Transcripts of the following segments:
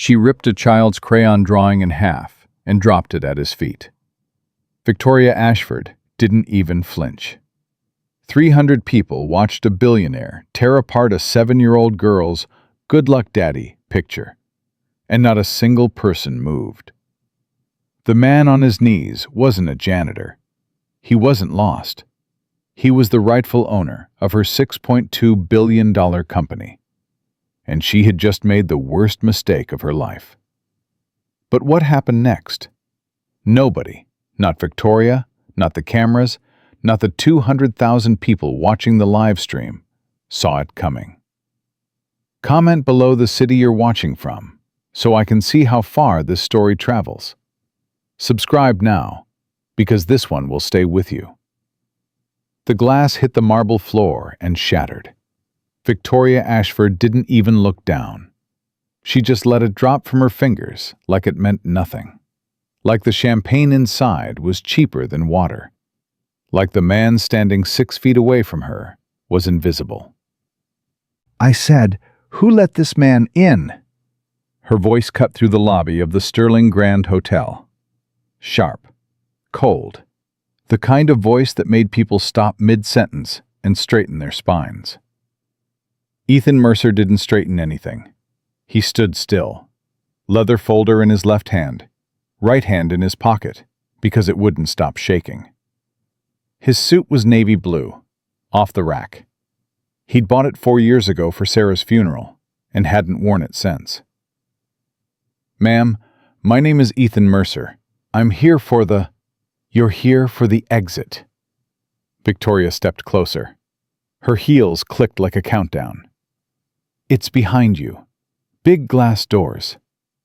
She ripped a child's crayon drawing in half and dropped it at his feet. Victoria Ashford didn't even flinch. 300 people watched a billionaire tear apart a 7-year-old girl's "Good luck, Daddy" picture, and not a single person moved. The man on his knees wasn't a janitor. He wasn't lost. He was the rightful owner of her $6.2 billion company, and she had just made the worst mistake of her life. But what happened next? Nobody, not Victoria, not the cameras, not the 200,000 people watching the live stream, saw it coming. Comment below the city you're watching from, so I can see how far this story travels. Subscribe now, because this one will stay with you. The glass hit the marble floor and shattered. Victoria Ashford didn't even look down. She just let it drop from her fingers like it meant nothing. Like the champagne inside was cheaper than water. Like the man standing 6 feet away from her was invisible. I said, "Who let this man in?" Her voice cut through the lobby of the Sterling Grand Hotel. Sharp, cold, the kind of voice that made people stop mid-sentence and straighten their spines. Ethan Mercer didn't straighten anything. He stood still, leather folder in his left hand, right hand in his pocket, because it wouldn't stop shaking. His suit was navy blue, off the rack. He'd bought it 4 years ago for Sarah's funeral and hadn't worn it since. "Ma'am, my name is Ethan Mercer. I'm here for the—" "You're here for the exit." Victoria stepped closer. Her heels clicked like a countdown. "It's behind you. Big glass doors.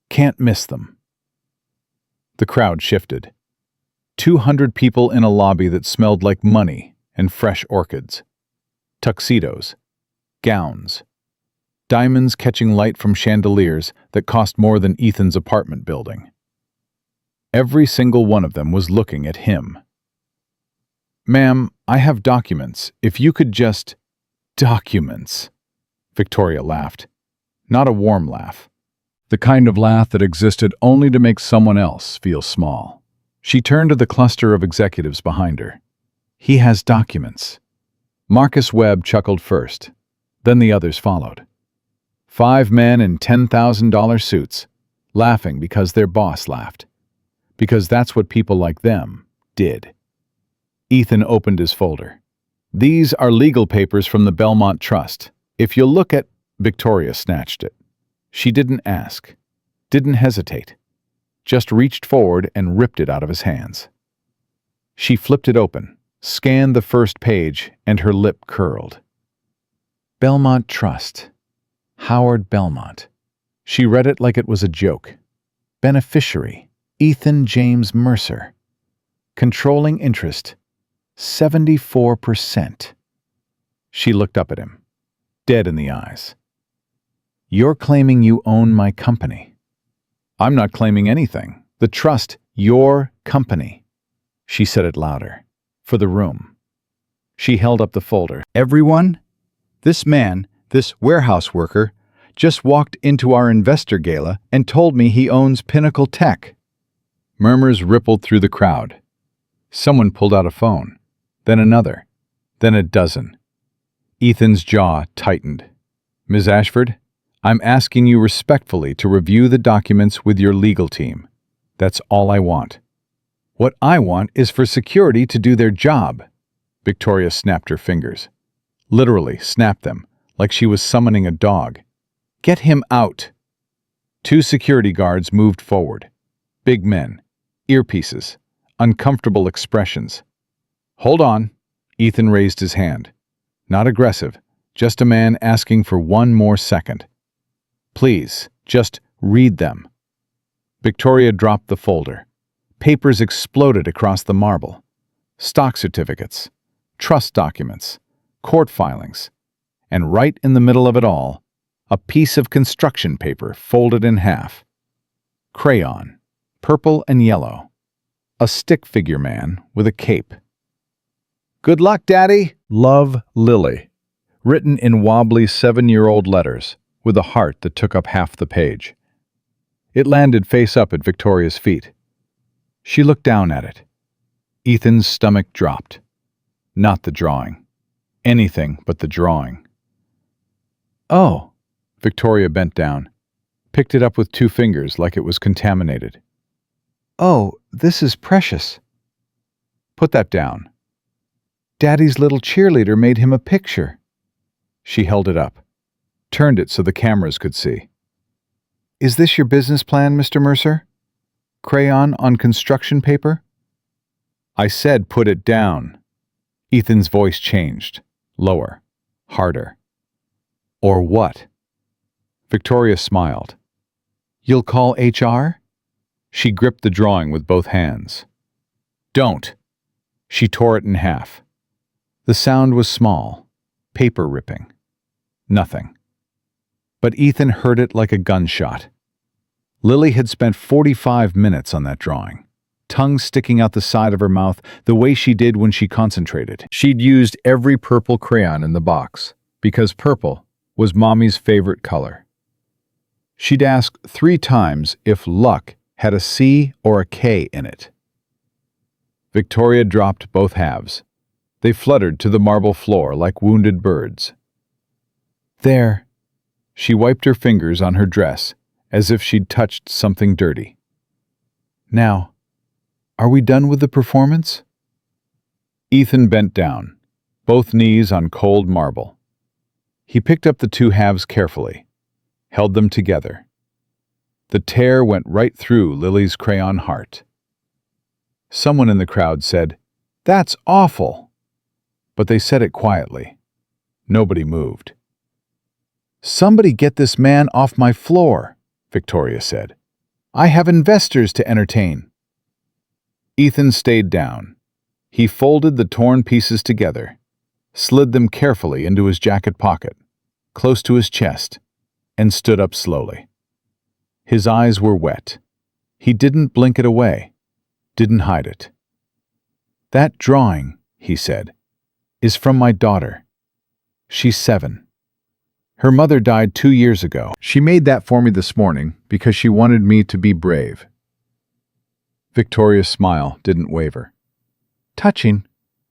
Can't miss them." The crowd shifted. 200 people in a lobby that smelled like money and fresh orchids. Tuxedos, gowns, diamonds catching light from chandeliers that cost more than Ethan's apartment building. Every single one of them was looking at him. "Ma'am, I have documents. If you could just—" "Documents?" Victoria laughed. Not a warm laugh. The kind of laugh that existed only to make someone else feel small. She turned to the cluster of executives behind her. "He has documents." Marcus Webb chuckled first. Then the others followed. 5 men in $10,000 suits, laughing because their boss laughed. Because that's what people like them did. Ethan opened his folder. "These are legal papers from the Belmont Trust. If you'll look at—" Victoria snatched it. She didn't ask, didn't hesitate, just reached forward and ripped it out of his hands. She flipped it open, scanned the first page, and her lip curled. Belmont Trust. Howard Belmont. She read it like it was a joke. Beneficiary, Ethan James Mercer. Controlling interest, 74%. She looked up at him, dead in the eyes. "You're claiming you own my company." "I'm not claiming anything. The trust, your company." She said it louder, for the room. She held up the folder. "Everyone, this man, this warehouse worker, just walked into our investor gala and told me he owns Pinnacle Tech." Murmurs rippled through the crowd. Someone pulled out a phone, then another, then a dozen. Ethan's jaw tightened. "Ms. Ashford, I'm asking you respectfully to review the documents with your legal team. That's all I want." "What I want is for security to do their job." Victoria snapped her fingers. Literally snapped them, like she was summoning a dog. "Get him out." 2 security guards moved forward. Big men, earpieces, uncomfortable expressions. "Hold on." Ethan raised his hand. Not aggressive, just a man asking for one more second. "Please, just read them." Victoria dropped the folder. Papers exploded across the marble. Stock certificates, trust documents, court filings, and right in the middle of it all, a piece of construction paper folded in half. Crayon, purple and yellow. A stick figure man with a cape. "Good luck, Daddy. Love, Lily." Written in wobbly 7-year-old letters, with a heart that took up half the page. It landed face up at Victoria's feet. She looked down at it. Ethan's stomach dropped. Not the drawing. Anything but the drawing. "Oh." Victoria bent down, picked it up with 2 fingers like it was contaminated. "Oh, this is precious." "Put that down." "Daddy's little cheerleader made him a picture." She held it up, turned it so the cameras could see. "Is this your business plan, Mr. Mercer? Crayon on construction paper?" "I said put it down." Ethan's voice changed, lower, harder. "Or what?" Victoria smiled. "You'll call HR?" She gripped the drawing with both hands. "Don't." She tore it in half. The sound was small, paper ripping. Nothing. But Ethan heard it like a gunshot. Lily had spent 45 minutes on that drawing, tongue sticking out the side of her mouth the way she did when she concentrated. She'd used every purple crayon in the box, because purple was Mommy's favorite color. She'd asked 3 times if luck had a C or a K in it. Victoria dropped both halves. They fluttered to the marble floor like wounded birds. "There." She wiped her fingers on her dress as if she'd touched something dirty. "Now, are we done with the performance?" Ethan bent down, both knees on cold marble. He picked up the 2 halves carefully, held them together. The tear went right through Lily's crayon heart. Someone in the crowd said, "That's awful." But they said it quietly. Nobody moved. "Somebody get this man off my floor," Victoria said. "I have investors to entertain." Ethan stayed down. He folded the torn pieces together, slid them carefully into his jacket pocket, close to his chest, and stood up slowly. His eyes were wet. He didn't blink it away, didn't hide it. "That drawing," he said, "is from my daughter. She's 7. Her mother died 2 years ago. She made that for me this morning because she wanted me to be brave." Victoria's smile didn't waver. "Touching.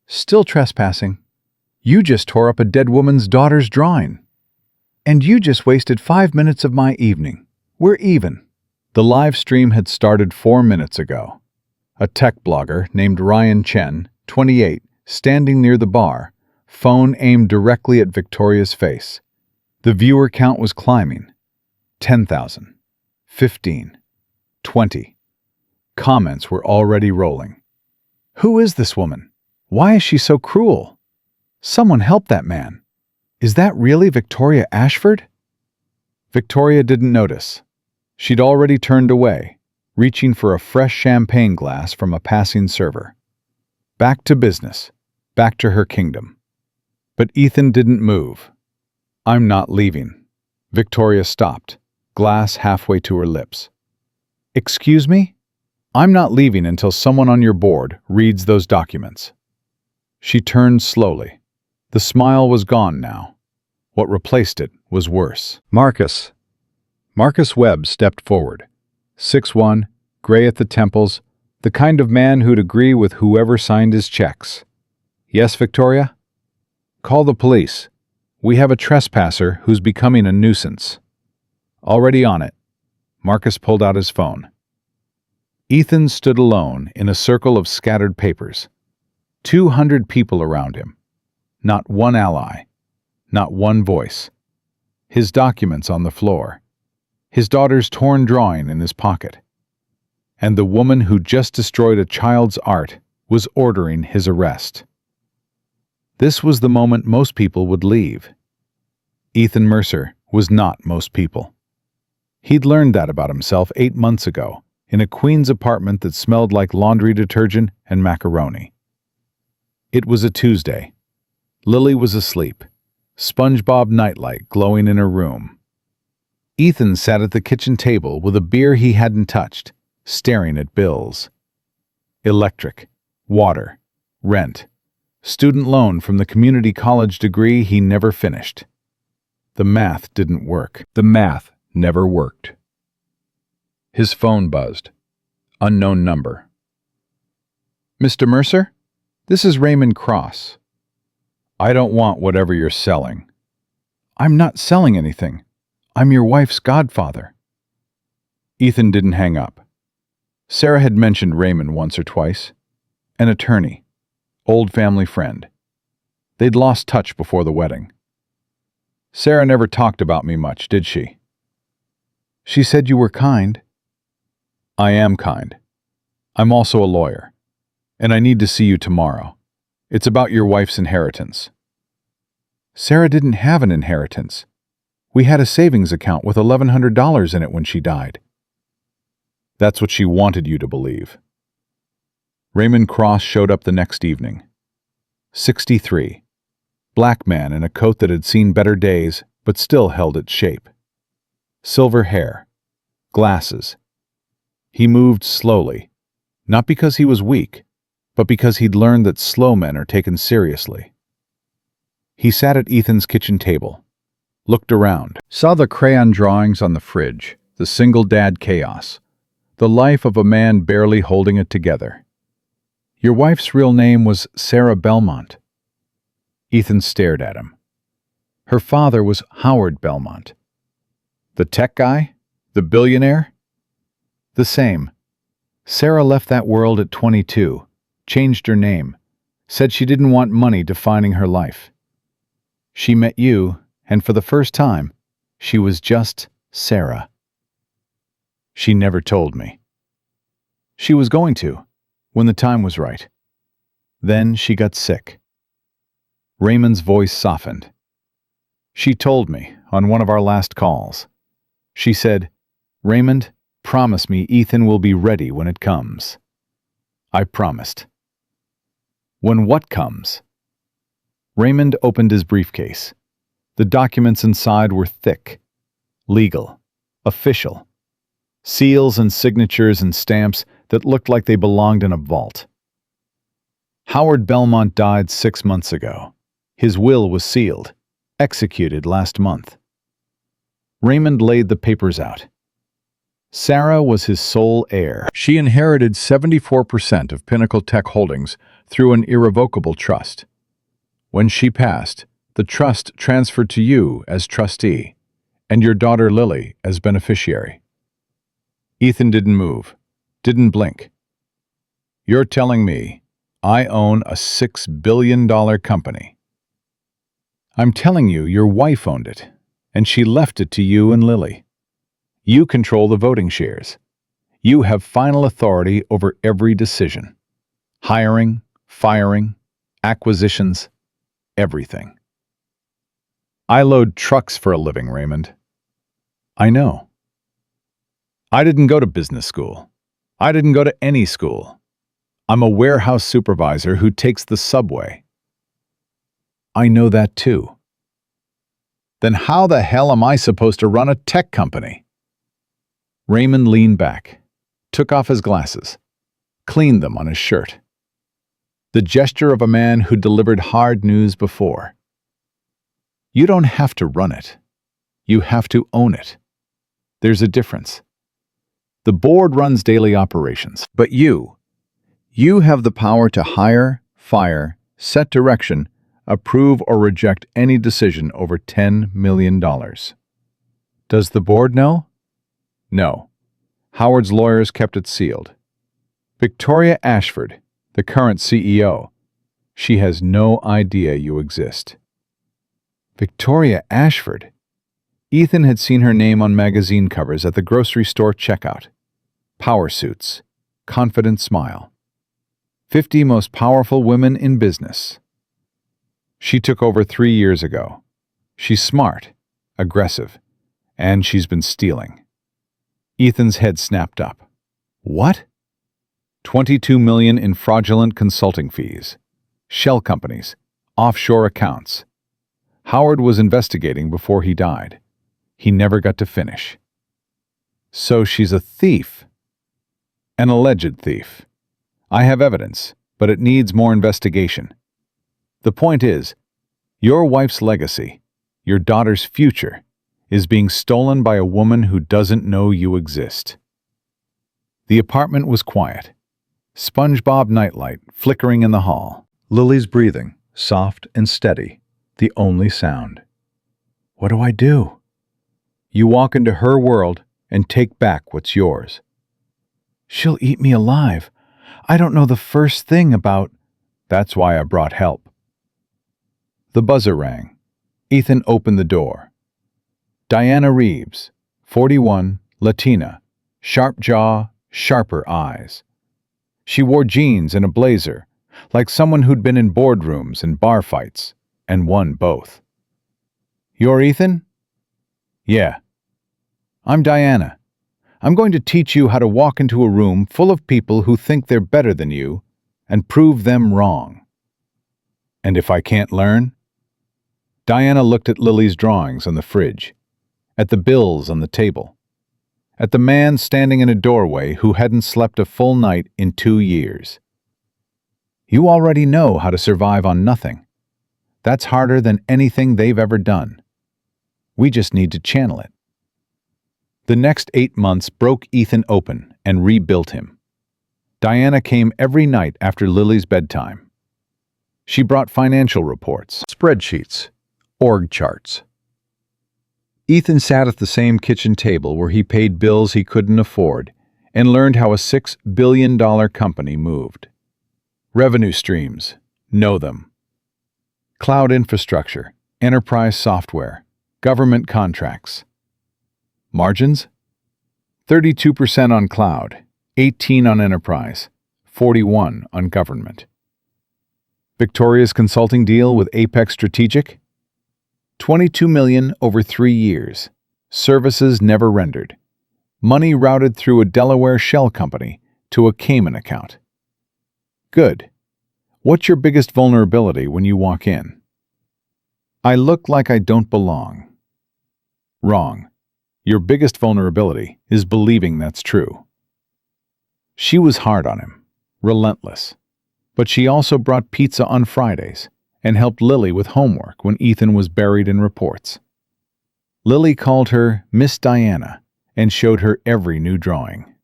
Still trespassing. You just tore up a dead woman's daughter's drawing. And you just wasted 5 minutes of my evening. We're even." The live stream had started 4 minutes ago. A tech blogger named Ryan Chen, 28, standing near the bar, phone aimed directly at Victoria's face. The viewer count was climbing. 10,000. 15. 20. Comments were already rolling. "Who is this woman? Why is she so cruel? Someone help that man. Is that really Victoria Ashford?" Victoria didn't notice. She'd already turned away, reaching for a fresh champagne glass from a passing server. Back to business, back to her kingdom. But Ethan didn't move. "I'm not leaving." Victoria stopped, glass halfway to her lips. "Excuse me? I'm not leaving until someone on your board reads those documents." She turned slowly. The smile was gone now. What replaced it was worse. "Marcus." Marcus Webb stepped forward. 6'1", gray at the temples, the kind of man who'd agree with whoever signed his checks. "Yes, Victoria?" "Call the police. We have a trespasser who's becoming a nuisance." "Already on it." Marcus pulled out his phone. Ethan stood alone in a circle of scattered papers. 200 people around him. Not one ally. Not one voice. His documents on the floor. His daughter's torn drawing in his pocket. And the woman who just destroyed a child's art was ordering his arrest. This was the moment most people would leave. Ethan Mercer was not most people. He'd learned that about himself 8 months ago, in a Queens apartment that smelled like laundry detergent and macaroni. It was a Tuesday. Lily was asleep, SpongeBob nightlight glowing in her room. Ethan sat at the kitchen table with a beer he hadn't touched, staring at bills. Electric, water, rent, student loan from the community college degree he never finished. The math didn't work. The math never worked. His phone buzzed. Unknown number. Mr. Mercer? This is Raymond Cross. I don't want whatever you're selling. I'm not selling anything. I'm your wife's godfather. Ethan didn't hang up. Sarah had mentioned Raymond once or twice. An attorney. Old family friend. They'd lost touch before the wedding. Sarah never talked about me much, did she? She said you were kind. I am kind. I'm also a lawyer. And I need to see you tomorrow. It's about your wife's inheritance. Sarah didn't have an inheritance. We had a savings account with $1,100 in it when she died. That's what she wanted you to believe. Raymond Cross showed up the next evening. 63. Black man in a coat that had seen better days, but still held its shape. Silver hair. Glasses. He moved slowly, not because he was weak, but because he'd learned that slow men are taken seriously. He sat at Ethan's kitchen table, looked around, saw the crayon drawings on the fridge, the single dad chaos, the life of a man barely holding it together. Your wife's real name was Sarah Belmont. Ethan stared at him. Her father was Howard Belmont. The tech guy? The billionaire? The same. Sarah left that world at 22, changed her name, said she didn't want money defining her life. She met you, and for the first time, she was just Sarah. She never told me. She was going to, when the time was right. Then she got sick. Raymond's voice softened. She told me on one of our last calls. She said, "Raymond, promise me Ethan will be ready when it comes." I promised. When what comes? Raymond opened his briefcase. The documents inside were thick, legal, official. Seals and signatures and stamps that looked like they belonged in a vault. Howard Belmont died 6 months ago. His will was sealed, executed last month. Raymond laid the papers out. Sarah was his sole heir. She inherited 74% of Pinnacle Tech Holdings through an irrevocable trust. When she passed, the trust transferred to you as trustee, and your daughter Lily as beneficiary. Ethan didn't move, didn't blink. You're telling me I own a $6 billion company. I'm telling you your wife owned it, and she left it to you and Lily. You control the voting shares. You have final authority over every decision. Hiring, firing, acquisitions, everything. I load trucks for a living, Raymond. I know. I didn't go to business school. I didn't go to any school. I'm a warehouse supervisor who takes the subway. I know that too. Then how the hell am I supposed to run a tech company? Raymond leaned back, took off his glasses, cleaned them on his shirt. The gesture of a man who delivered hard news before. You don't have to run it. You have to own it. There's a difference. The board runs daily operations, but you have the power to hire, fire, set direction, approve or reject any decision over $10 million. Does the board know? No. Howard's lawyers kept it sealed. Victoria Ashford, the current CEO, she has no idea you exist. Victoria Ashford? Ethan had seen her name on magazine covers at the grocery store checkout. Power suits, confident smile. 50 most powerful women in business. She took over 3 years ago. She's smart, aggressive, and she's been stealing. Ethan's head snapped up. What? $22 million in fraudulent consulting fees, shell companies, offshore accounts. Howard was investigating before he died. He never got to finish. So she's a thief. An alleged thief. I have evidence, but it needs more investigation. The point is, your wife's legacy, your daughter's future, is being stolen by a woman who doesn't know you exist. The apartment was quiet. SpongeBob nightlight flickering in the hall. Lily's breathing, soft and steady, the only sound. What do I do? You walk into her world and take back what's yours. She'll eat me alive. I don't know the first thing about... That's why I brought help. The buzzer rang. Ethan opened the door. Diana Reeves, 41, Latina, sharp jaw, sharper eyes. She wore jeans and a blazer, like someone who'd been in boardrooms and bar fights, and won both. "You're Ethan?" "Yeah." "I'm Diana. I'm going to teach you how to walk into a room full of people who think they're better than you and prove them wrong." "And if I can't learn?" Diana looked at Lily's drawings on the fridge, at the bills on the table, at the man standing in a doorway who hadn't slept a full night in 2 years. "You already know how to survive on nothing. That's harder than anything they've ever done. We just need to channel it." The next 8 months broke Ethan open and rebuilt him. Diana came every night after Lily's bedtime. She brought financial reports, Spreadsheets, org charts. Ethan sat at the same kitchen table where he paid bills he couldn't afford and learned how a $6 billion company moved. revenue streams, know them. Cloud infrastructure, enterprise software, government contracts. Margins? 32% on cloud, 18% on enterprise, 41% on government. Victoria's consulting deal with Apex Strategic? $22 million over 3 years. Services never rendered. Money routed through a Delaware shell company to a Cayman account. Good. What's your biggest vulnerability when you walk in? I look like I don't belong. Wrong. Your biggest vulnerability is believing that's true. She was hard on him, relentless. But she also brought pizza on Fridays and helped Lily with homework when Ethan was buried in reports. Lily called her Miss Diana and showed her every new drawing.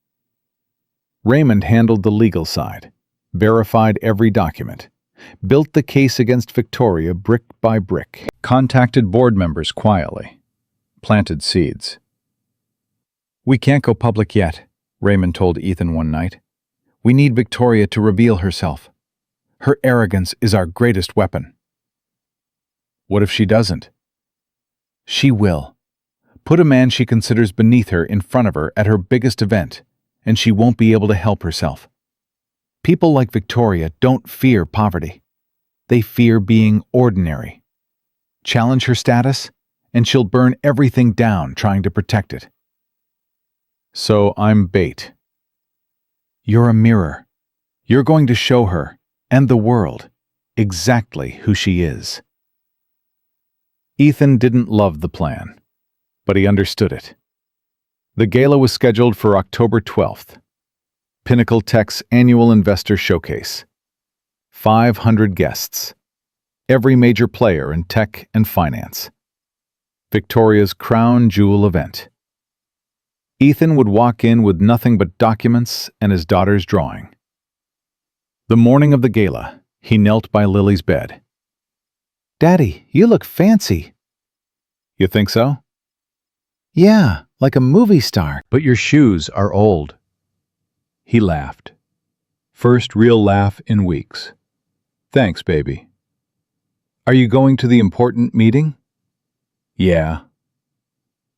Raymond handled the legal side, verified every document, built the case against Victoria brick by brick, Contacted board members quietly, planted seeds. "We can't go public yet," Raymond told Ethan one night. "We need Victoria to reveal herself. Her arrogance is our greatest weapon." "What if she doesn't?" "She will. Put a man she considers beneath her in front of her at her biggest event, and she won't be able to help herself. People like Victoria don't fear poverty. They fear being ordinary. Challenge her status, and she'll burn everything down trying to protect it." "So I'm bait." "You're a mirror. You're going to show her, and the world, exactly who she is." Ethan didn't love the plan, but he understood it. The gala was scheduled for October 12th. Pinnacle Tech's annual investor showcase. 500 guests. Every major player in tech and finance. Victoria's crown jewel event. Ethan would walk in with nothing but documents and his daughter's drawing. The morning of the gala, he knelt by Lily's bed. "Daddy, you look fancy." "You think so?" "Yeah, like a movie star." But your shoes are old. He laughed. First real laugh in weeks. "Thanks, baby." "Are you going to the important meeting?" "Yeah."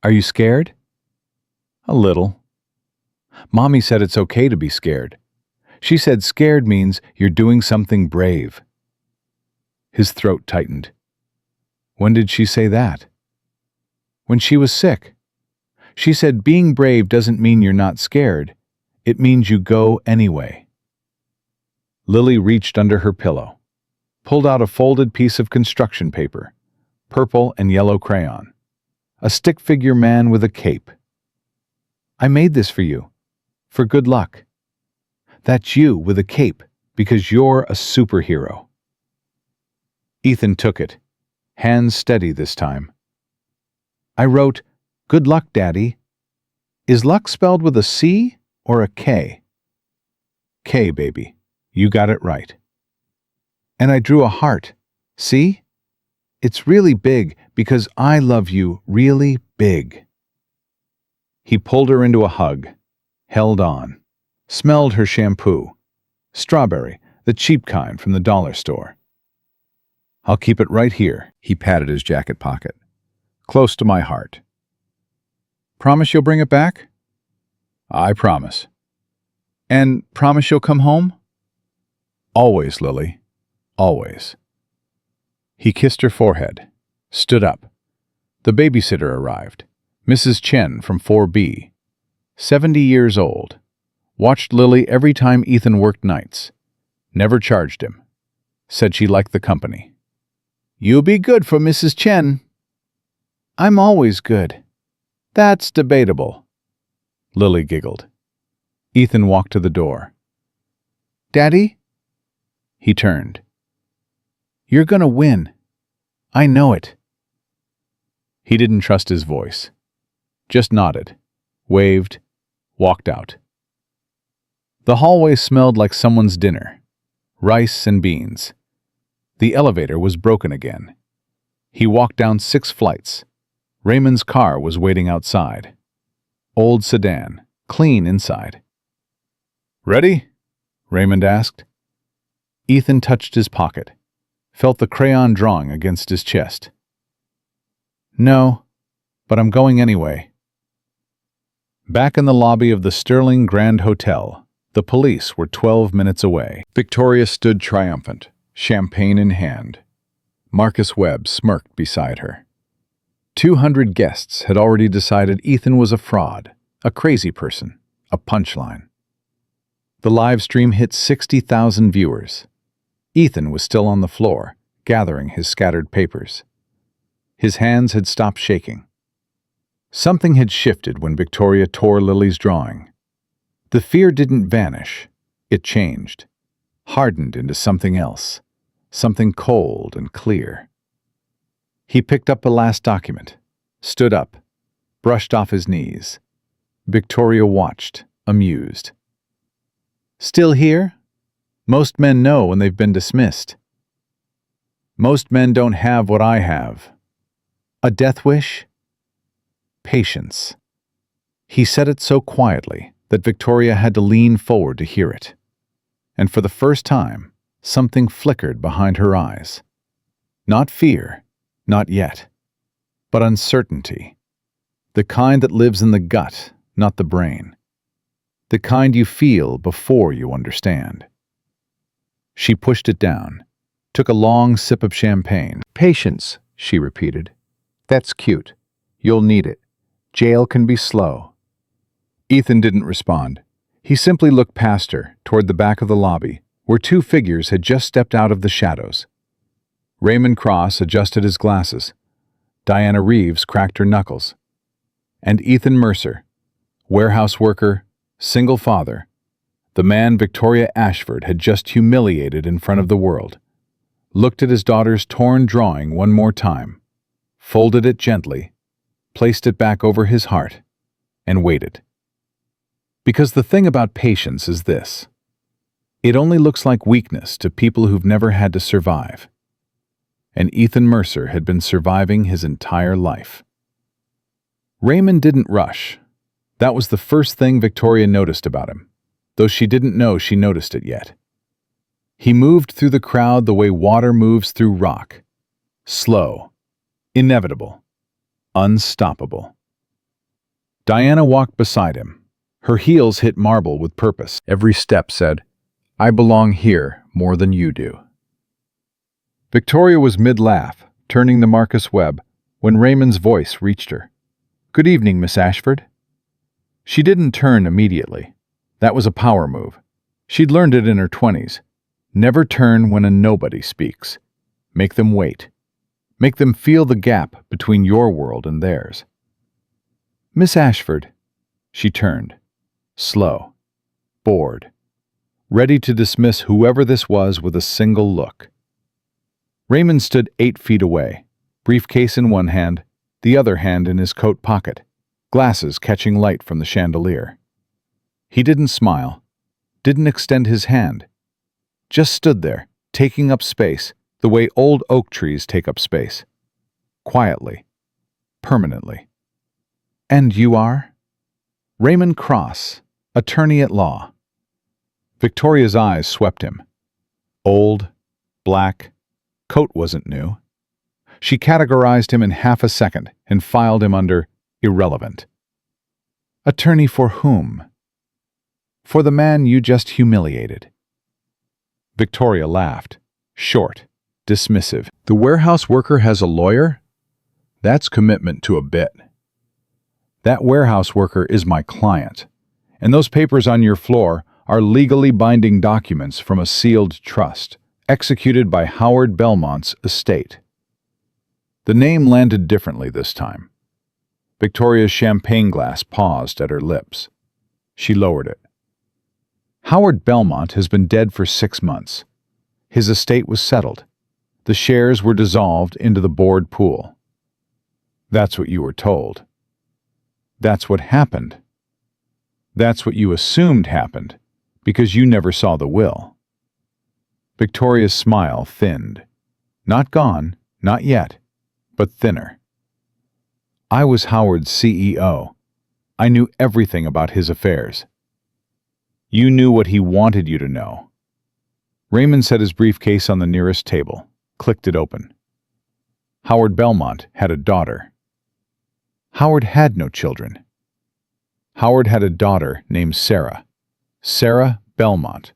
"Are you scared?" "A little." "Mommy said it's okay to be scared. She said scared means you're doing something brave." His throat tightened. "When did she say that?" "When she was sick. She said being brave doesn't mean you're not scared. It means you go anyway." Lily reached under her pillow, pulled out a folded piece of construction paper, purple and yellow crayon, a stick figure man with a cape. "I made this for you, for good luck. That's you with a cape, because you're a superhero." Ethan took it, hands steady this time. "I wrote, 'Good luck, Daddy.' Is luck spelled with a C or a K? K, baby. You got it right. And I drew a heart. See? It's really big because I love you really big. He pulled her into a hug, held on, smelled her shampoo, strawberry, the cheap kind from the dollar store. I'll keep it right here, he patted his jacket pocket, close to my heart. Promise you'll bring it back? I promise. And promise you'll come home? Always, Lily. Always. He kissed her forehead, stood up. The babysitter arrived, Mrs. Chen from 4B, 70 years old, watched Lily every time Ethan worked nights, never charged him, said she liked the company. You'll be good for Mrs. Chen. I'm always good. That's debatable. Lily giggled. Ethan walked to the door. Daddy? He turned. You're gonna win. I know it. He didn't trust his voice. Just nodded, waved, walked out. The hallway smelled like someone's dinner. Rice and beans. The elevator was broken again. He walked down 6 flights. Raymond's car was waiting outside. Old sedan, clean inside. Ready? Raymond asked. Ethan touched his pocket, felt the crayon drawing against his chest. No, but I'm going anyway. Back in the lobby of the Sterling Grand Hotel, the police were 12 minutes away. Victoria stood triumphant, champagne in hand. Marcus Webb smirked beside her. 200 guests had already decided Ethan was a fraud, a crazy person, a punchline. The live stream hit 60,000 viewers. Ethan was still on the floor, gathering his scattered papers. His hands had stopped shaking. Something had shifted when Victoria tore Lily's drawing. The fear didn't vanish. It changed, hardened into something else, something cold and clear. He picked up the last document, stood up, brushed off his knees. Victoria watched, amused. Still here? Most men know when they've been dismissed. Most men don't have what I have. A death wish? Patience. He said it so quietly that Victoria had to lean forward to hear it. And for the first time, something flickered behind her eyes. Not fear, not yet, but uncertainty. The kind that lives in the gut, not the brain. The kind you feel before you understand. She pushed it down, took a long sip of champagne. Patience, she repeated. That's cute. You'll need it. Jail can be slow. Ethan didn't respond. He simply looked past her, toward the back of the lobby, where 2 figures had just stepped out of the shadows. Raymond Cross adjusted his glasses. Diana Reeves cracked her knuckles. And Ethan Mercer, warehouse worker, single father, the man Victoria Ashford had just humiliated in front of the world, looked at his daughter's torn drawing one more time, folded it gently, placed it back over his heart, and waited. Because the thing about patience is this. It only looks like weakness to people who've never had to survive. And Ethan Mercer had been surviving his entire life. Raymond didn't rush. That was the first thing Victoria noticed about him, though she didn't know she noticed it yet. He moved through the crowd the way water moves through rock. Slow, inevitable, unstoppable. Diana walked beside him. Her heels hit marble with purpose. Every step said, I belong here more than you do. Victoria was mid-laugh, turning to Marcus Webb, when Raymond's voice reached her. Good evening, Miss Ashford. She didn't turn immediately. That was a power move. She'd learned it in her 20s. Never turn when a nobody speaks. Make them wait. Make them feel the gap between your world and theirs. Miss Ashford. She turned. Slow. Bored. Ready to dismiss whoever this was with a single look. Raymond stood 8 feet away, briefcase in one hand, the other hand in his coat pocket, glasses catching light from the chandelier. He didn't smile, didn't extend his hand, just stood there, taking up space, the way old oak trees take up space. Quietly, permanently. "And you are?" "Raymond Cross, attorney at law." Victoria's eyes swept him. Old, black, coat wasn't new. She categorized him in half a second and filed him under irrelevant. "Attorney for whom?" "For the man you just humiliated." Victoria laughed, short, dismissive. "The warehouse worker has a lawyer? That's commitment to a bit. That warehouse worker is my client, and those papers on your floor are legally binding documents from a sealed trust, executed by Howard Belmont's estate." The name landed differently this time. Victoria's champagne glass paused at her lips. She lowered it. "Howard Belmont has been dead for 6 months. His estate was settled. The shares were dissolved into the board pool." "That's what you were told." "That's what happened." "That's what you assumed happened, because you never saw the will." Victoria's smile thinned. Not gone, not yet, but thinner. "I was Howard's CEO. I knew everything about his affairs." "You knew what he wanted you to know." Raymond set his briefcase on the nearest table, clicked it open. Howard Belmont had a daughter. Howard had no children. Howard had a daughter named Sarah. Sarah Belmont.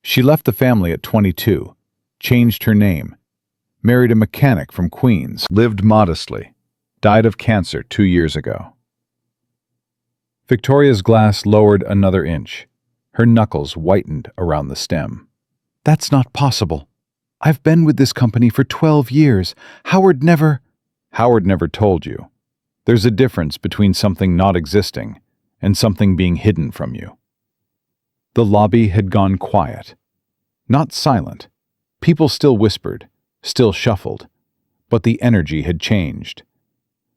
She left the family at 22, changed her name, married a mechanic from Queens, lived modestly, died of cancer 2 years ago. Victoria's glass lowered another inch. Her knuckles whitened around the stem. "That's not possible. I've been with this company for 12 years. Howard never told you. There's a difference between something not existing and something being hidden from you." The lobby had gone quiet. Not silent. People still whispered, still shuffled, but the energy had changed.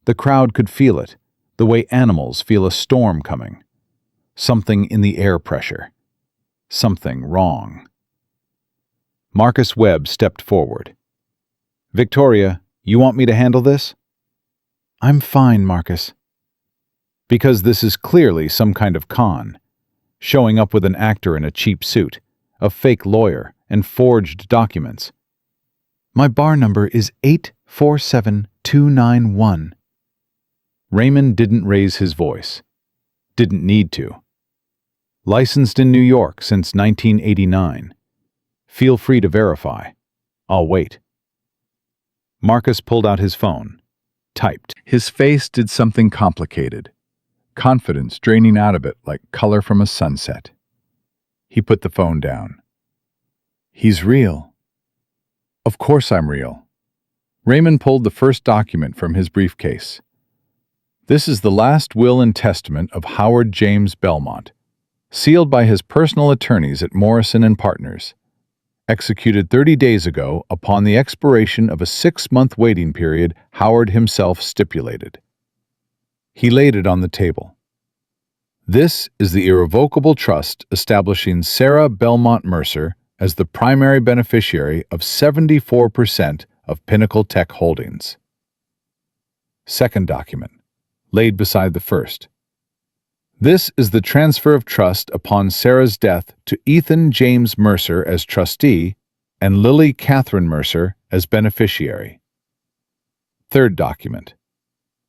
The crowd could feel it, the way animals feel a storm coming. Something in the air pressure. Something wrong. Marcus Webb stepped forward. "Victoria, you want me to handle this?" "I'm fine, Marcus." "Because this is clearly some kind of con. Showing up with an actor in a cheap suit, a fake lawyer, and forged documents." "My bar number is 847291. Raymond didn't raise his voice. Didn't need to. "Licensed in New York since 1989. Feel free to verify. I'll wait." Marcus pulled out his phone. Typed. His face did something complicated. Confidence draining out of it like color from a sunset. He put the phone down. "He's real." "Of course I'm real." Raymond pulled the first document from his briefcase. "This is the last will and testament of Howard James Belmont, sealed by his personal attorneys at Morrison and Partners, executed 30 days ago upon the expiration of a 6-month waiting period Howard himself stipulated." He laid it on the table. "This is the irrevocable trust establishing Sarah Belmont Mercer as the primary beneficiary of 74% of Pinnacle Tech Holdings." Second document, laid beside the first. "This is the transfer of trust upon Sarah's death to Ethan James Mercer as trustee and Lily Catherine Mercer as beneficiary." Third document.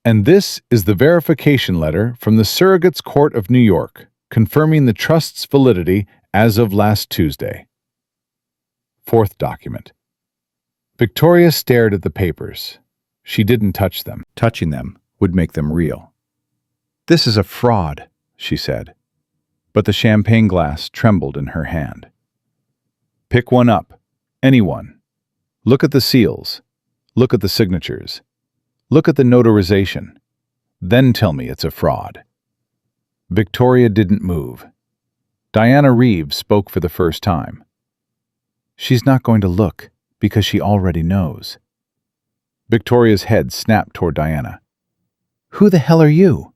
"And this is the verification letter from the Surrogates Court of New York, confirming the trust's validity as of last Tuesday." Fourth document. Victoria stared at the papers. She didn't touch them. Touching them would make them real. "This is a fraud," she said, but the champagne glass trembled in her hand. "Pick one up. Anyone. Look at the seals. Look at the signatures. Look at the notarization. Then tell me it's a fraud." Victoria didn't move. Diana Reeves spoke for the first time. "She's not going to look, because she already knows." Victoria's head snapped toward Diana. "Who the hell are you?"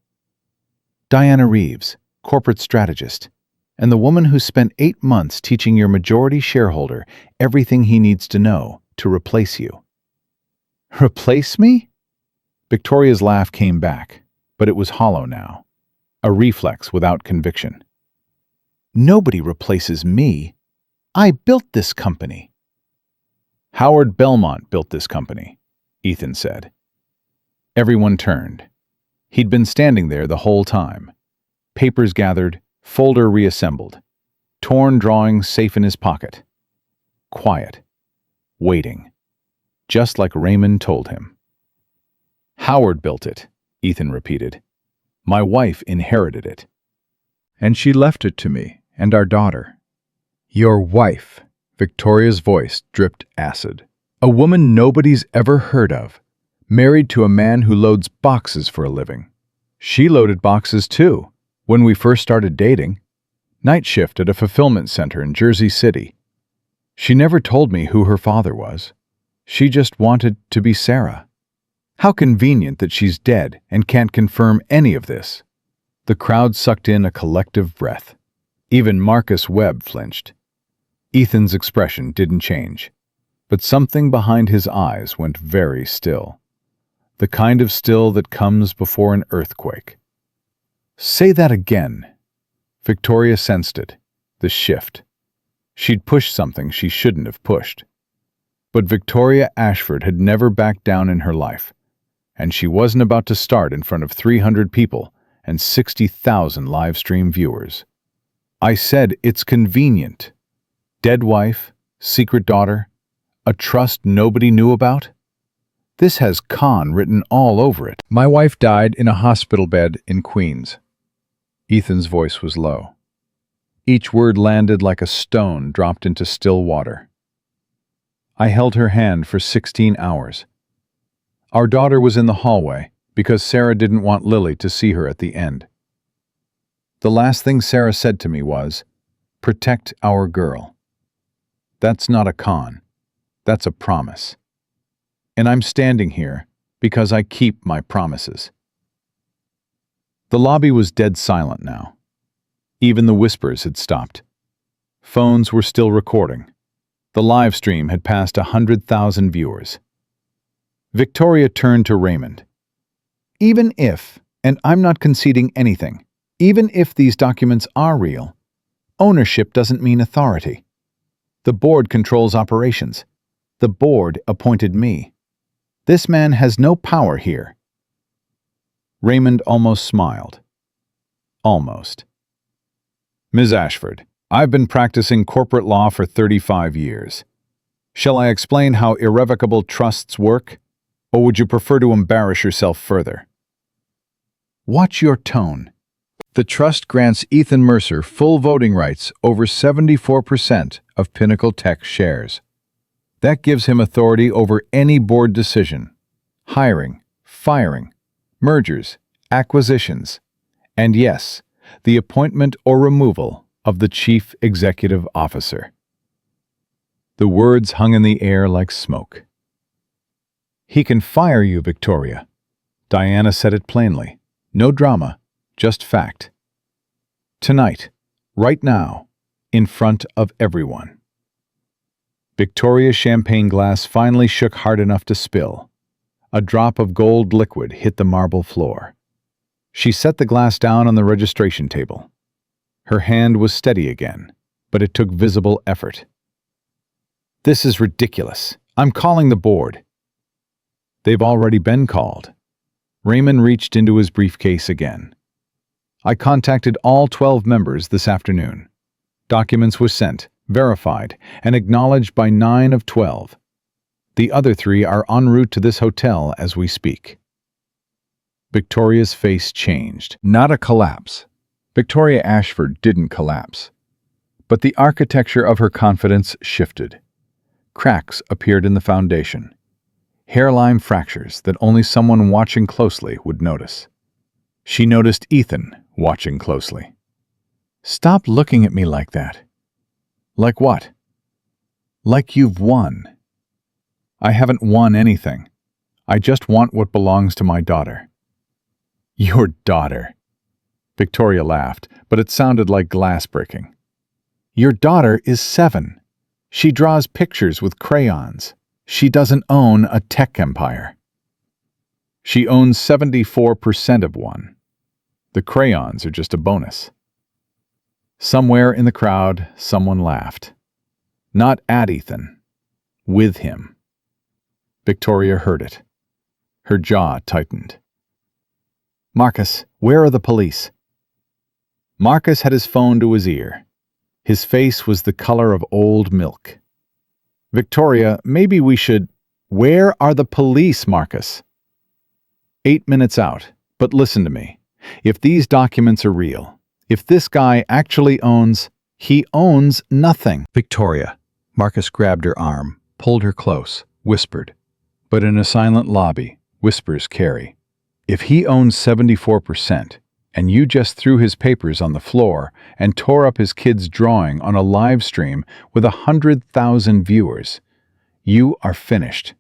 "Diana Reeves, corporate strategist. and the woman who spent 8 months teaching your majority shareholder everything he needs to know to replace you. Replace me? Victoria's laugh came back, but it was hollow now, a reflex without conviction. Nobody replaces me. I built this company. Howard Belmont built this company, Ethan said. Everyone turned. He'd been standing there the whole time. Papers gathered, folder reassembled, torn drawings safe in his pocket. Quiet. Waiting. Just like Raymond told him. Howard built it, Ethan repeated. My wife inherited it. And she left it to me and our daughter. Your wife, Victoria's voice dripped acid. A woman nobody's ever heard of, married to a man who loads boxes for a living. She loaded boxes too, when we first started dating. Night shift at a fulfillment center in Jersey City. She never told me who her father was. She just wanted to be Sarah. How convenient that she's dead and can't confirm any of this. The crowd sucked in a collective breath. Even Marcus Webb flinched. Ethan's expression didn't change, but something behind his eyes went very still. The kind of still that comes before an earthquake. Say that again. Victoria sensed it, the shift. She'd pushed something she shouldn't have pushed. But Victoria Ashford had never backed down in her life, and she wasn't about to start in front of 300 people and 60,000 live stream viewers. I said it's convenient. Dead wife, secret daughter, a trust nobody knew about? This has con written all over it. My wife died in a hospital bed in Queens. Ethan's voice was low. Each word landed like a stone dropped into still water. I held her hand for 16 hours. Our daughter was in the hallway because Sarah didn't want Lily to see her at the end. The last thing Sarah said to me was, "Protect our girl." That's not a con. That's a promise. And I'm standing here because I keep my promises. The lobby was dead silent now. Even the whispers had stopped. Phones were still recording. The live stream had passed 100,000 viewers. Victoria turned to Raymond. Even if, and I'm not conceding anything, even if these documents are real, ownership doesn't mean authority. The board controls operations. The board appointed me. This man has no power here. Raymond almost smiled. Almost. Ms. Ashford, I've been practicing corporate law for 35 years. Shall I explain how irrevocable trusts work, or would you prefer to embarrass yourself further? Watch your tone. The trust grants Ethan Mercer full voting rights over 74% of Pinnacle Tech shares. That gives him authority over any board decision, hiring, firing, mergers, acquisitions, and yes, the appointment or removal of the chief executive officer. The words hung in the air like smoke. He can fire you, Victoria. Diana said it plainly. No drama, just fact. Tonight, right now, in front of everyone. Victoria's champagne glass finally shook hard enough to spill. A drop of gold liquid hit the marble floor. She set the glass down on the registration table. Her hand was steady again, but it took visible effort. This is ridiculous. I'm calling the board. They've already been called. Raymond reached into his briefcase again. I contacted all 12 members this afternoon. Documents were sent, verified, and acknowledged by 9 of 12. The other 3 are en route to this hotel as we speak. Victoria's face changed. Not a collapse. Victoria Ashford didn't collapse. But the architecture of her confidence shifted. Cracks appeared in the foundation. Hairline fractures that only someone watching closely would notice. She noticed Ethan watching closely. Stop looking at me like that. Like what? Like you've won. I haven't won anything. I just want what belongs to my daughter. Your daughter. Victoria laughed, but it sounded like glass breaking. Your daughter is 7. She draws pictures with crayons. She doesn't own a tech empire. She owns 74% of one. The crayons are just a bonus. Somewhere in the crowd, someone laughed. Not at Ethan. With him. Victoria heard it. Her jaw tightened. Marcus, where are the police? Marcus had his phone to his ear. His face was the color of old milk. Victoria, maybe we should... Where are the police, Marcus? 8 minutes out, but listen to me. If these documents are real, if this guy actually owns... He owns nothing. Victoria. Marcus grabbed her arm, pulled her close, whispered. But in a silent lobby, whispers carry. If he owns 74%, and you just threw his papers on the floor and tore up his kid's drawing on a live stream with 100,000 viewers, you are finished.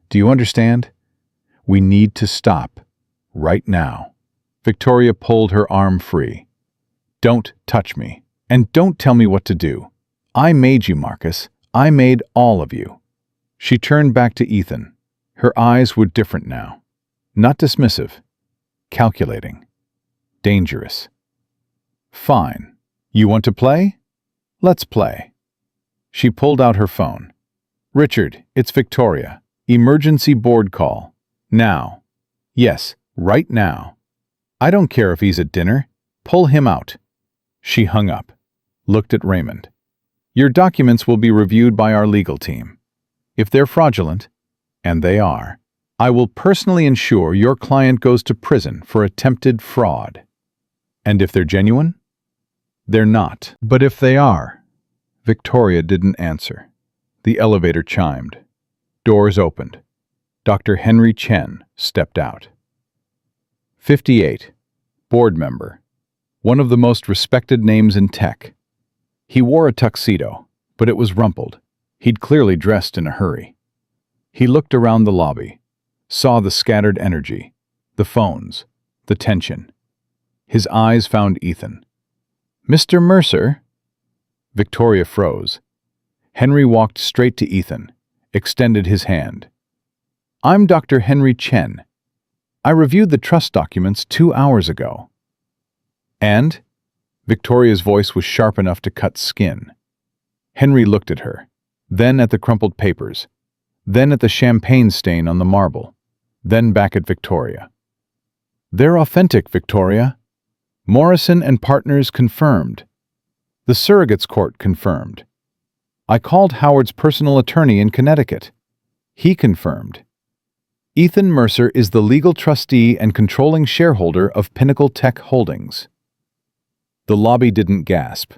Do you understand? We need to stop. Right now. Victoria pulled her arm free. Don't touch me. And don't tell me what to do. I made you, Marcus. I made all of you. She turned back to Ethan. Her eyes were different now. Not dismissive. Calculating. Dangerous. Fine. You want to play? Let's play. She pulled out her phone. Richard, it's Victoria. Emergency board call. Now. Yes, right now. I don't care if he's at dinner. Pull him out. She hung up. Looked at Raymond. Your documents will be reviewed by our legal team. If they're fraudulent, and they are, I will personally ensure your client goes to prison for attempted fraud. And if they're genuine? They're not. But if they are? Victoria didn't answer. The elevator chimed. Doors opened. Dr. Henry Chen stepped out. 58. Board member. One of the most respected names in tech. He wore a tuxedo, but it was rumpled. He'd clearly dressed in a hurry. He looked around the lobby, saw the scattered energy, the phones, the tension. His eyes found Ethan. Mr. Mercer? Victoria froze. Henry walked straight to Ethan, extended his hand. I'm Dr. Henry Chen. I reviewed the trust documents 2 hours ago. And? Victoria's voice was sharp enough to cut skin. Henry looked at her, then at the crumpled papers, then at the champagne stain on the marble, then back at Victoria. They're authentic, Victoria. Morrison and Partners confirmed. The surrogates court confirmed. I called Howard's personal attorney in Connecticut. He confirmed. Ethan Mercer is the legal trustee and controlling shareholder of Pinnacle Tech Holdings. The lobby didn't gasp.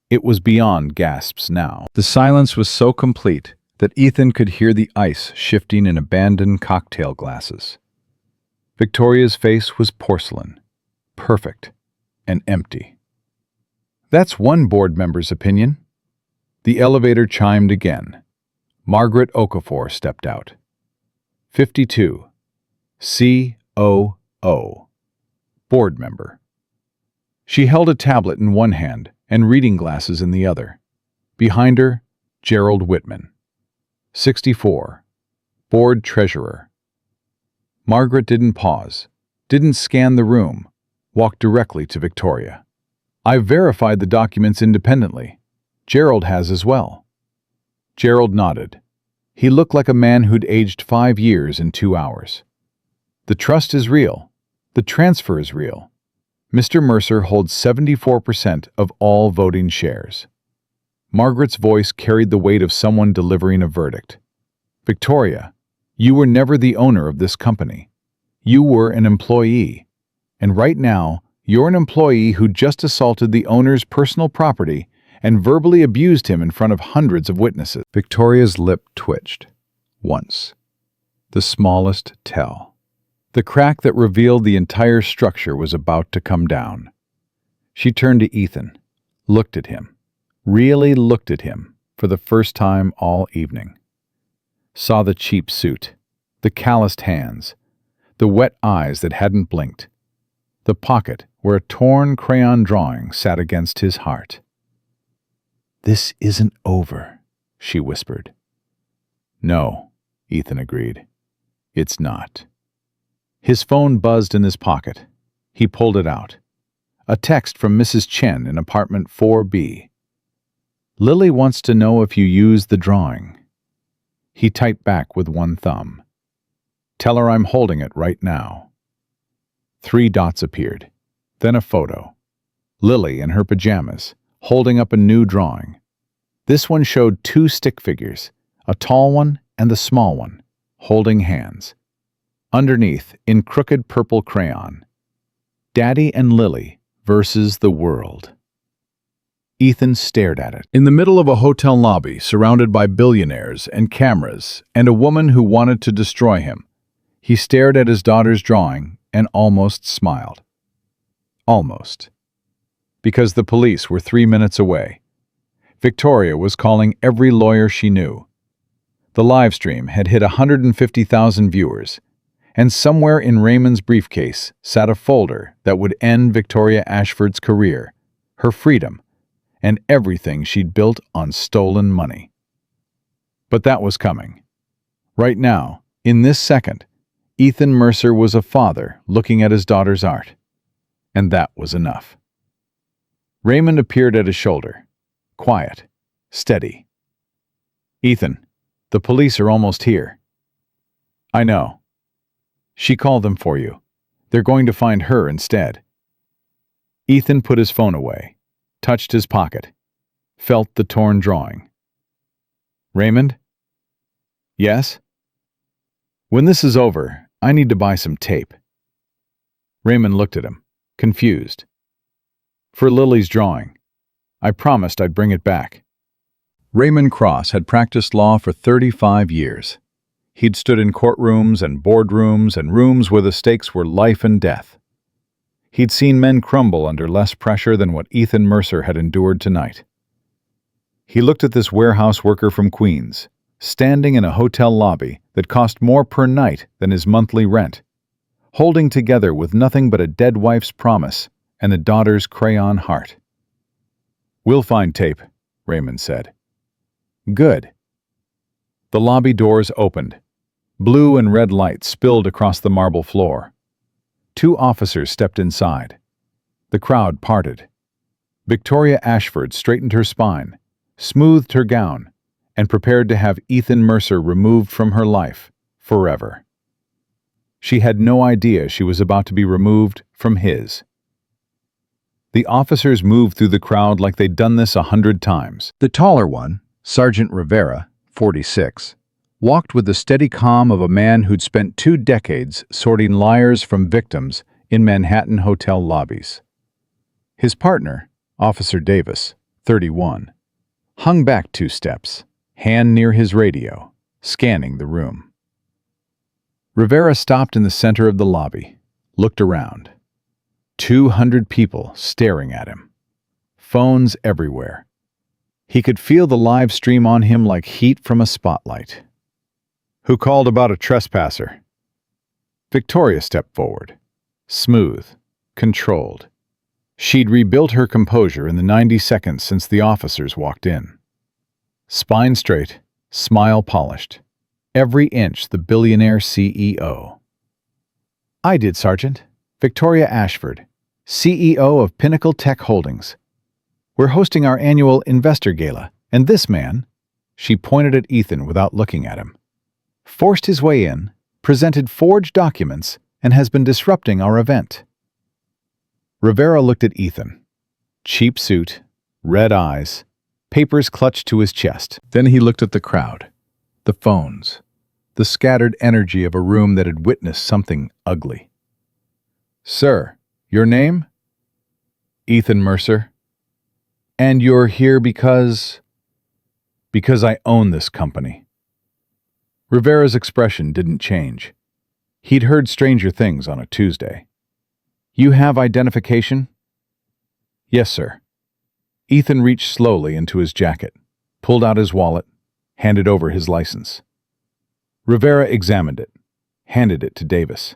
It was beyond gasps now. The silence was so complete that Ethan could hear the ice shifting in abandoned cocktail glasses. Victoria's face was porcelain, perfect, and empty. That's one board member's opinion. The elevator chimed again. Margaret Okafor stepped out. 52. COO. Board member. She held a tablet in one hand and reading glasses in the other. Behind her, Gerald Whitman. 64. Board treasurer. Margaret didn't pause, didn't scan the room, walked directly to Victoria. I've verified the documents independently. Gerald has as well. Gerald nodded. He looked like a man who'd aged 5 years in 2 hours. The trust is real. The transfer is real. Mr. Mercer holds 74% of all voting shares. Margaret's voice carried the weight of someone delivering a verdict. Victoria, you were never the owner of this company. You were an employee. And right now, you're an employee who just assaulted the owner's personal property and verbally abused him in front of hundreds of witnesses. Victoria's lip twitched. Once. The smallest tell. The crack that revealed the entire structure was about to come down. She turned to Ethan, looked at him, really looked at him for the first time all evening. Saw the cheap suit, the calloused hands, the wet eyes that hadn't blinked. the pocket where a torn crayon drawing sat against his heart. "This isn't over," she whispered. "No," Ethan agreed. "It's not." His phone buzzed in his pocket. He pulled it out. A text from Mrs. Chen in apartment 4B. "Lily wants to know if you used the drawing." He typed back with one thumb. "Tell her I'm holding it right now." 3 dots appeared. Then a photo. Lily in her pajamas, holding up a new drawing. This one showed 2 stick figures, a tall one and the small one, holding hands. Underneath, in crooked purple crayon, "Daddy and Lily versus the world." Ethan stared at it. In the middle of a hotel lobby, surrounded by billionaires and cameras and a woman who wanted to destroy him, he stared at his daughter's drawing and almost smiled. Almost. Because the police were 3 minutes away. Victoria was calling every lawyer she knew. The live stream had hit 150,000 viewers, and somewhere in Raymond's briefcase sat a folder that would end Victoria Ashford's career, her freedom, and everything she'd built on stolen money. But that was coming. Right now, in this second, Ethan Mercer was a father looking at his daughter's art. And that was enough. Raymond appeared at his shoulder. Quiet. Steady. "Ethan, the police are almost here." "I know. She called them for you. They're going to find her instead." Ethan put his phone away, touched his pocket, felt the torn drawing. "Raymond?" "Yes?" "When this is over, I need to buy some tape." Raymond looked at him, confused. "For Lily's drawing. I promised I'd bring it back." Raymond Cross had practiced law for 35 years. He'd stood in courtrooms and boardrooms and rooms where the stakes were life and death. He'd seen men crumble under less pressure than what Ethan Mercer had endured tonight. He looked at this warehouse worker from Queens, standing in a hotel lobby that cost more per night than his monthly rent, holding together with nothing but a dead wife's promise and a daughter's crayon heart. "We'll find tape," Raymond said. "Good." The lobby doors opened. Blue and red lights spilled across the marble floor. 2 officers stepped inside. The crowd parted. Victoria Ashford straightened her spine, smoothed her gown, and prepared to have Ethan Mercer removed from her life forever. She had no idea she was about to be removed from his. The officers moved through the crowd like they'd done this 100 times. The taller one, Sergeant Rivera, 46, walked with the steady calm of a man who'd spent 2 decades sorting liars from victims in Manhattan hotel lobbies. His partner, Officer Davis, 31, hung back 2 steps, hand near his radio, scanning the room. Rivera stopped in the center of the lobby, looked around. 200 people staring at him. Phones everywhere. He could feel the live stream on him like heat from a spotlight. "Who called about a trespasser?" Victoria stepped forward. Smooth, controlled. She'd rebuilt her composure in the 90 seconds since the officers walked in. Spine straight, smile polished. Every inch the billionaire CEO. "I did, Sergeant. Victoria Ashford, CEO of Pinnacle Tech Holdings. We're hosting our annual investor gala, and this man," she pointed at Ethan without looking at him, "forced his way in, presented forged documents, and has been disrupting our event." Rivera looked at Ethan. Cheap suit, red eyes, papers clutched to his chest. Then he looked at the crowd, the phones, the scattered energy of a room that had witnessed something ugly. "Sir, your name?" "Ethan Mercer." "And you're here because—" "Because I own this company." Rivera's expression didn't change. He'd heard stranger things on a Tuesday. "You have identification?" "Yes, sir." Ethan reached slowly into his jacket, pulled out his wallet, handed over his license. Rivera examined it, handed it to Davis.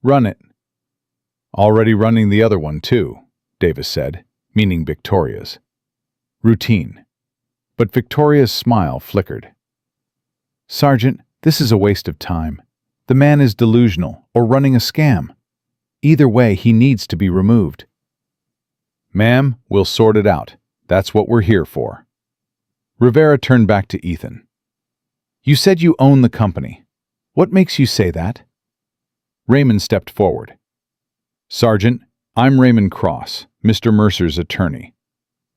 "Run it." Already running the other one, too, Davis said, meaning Victoria's. Routine. But Victoria's smile flickered. Sergeant, this is a waste of time. The man is delusional or running a scam. Either way, he needs to be removed. Ma'am, we'll sort it out. That's what we're here for. Rivera turned back to Ethan. You said you own the company. What makes you say that? Raymond stepped forward. Sergeant, I'm Raymond Cross, Mr. Mercer's attorney.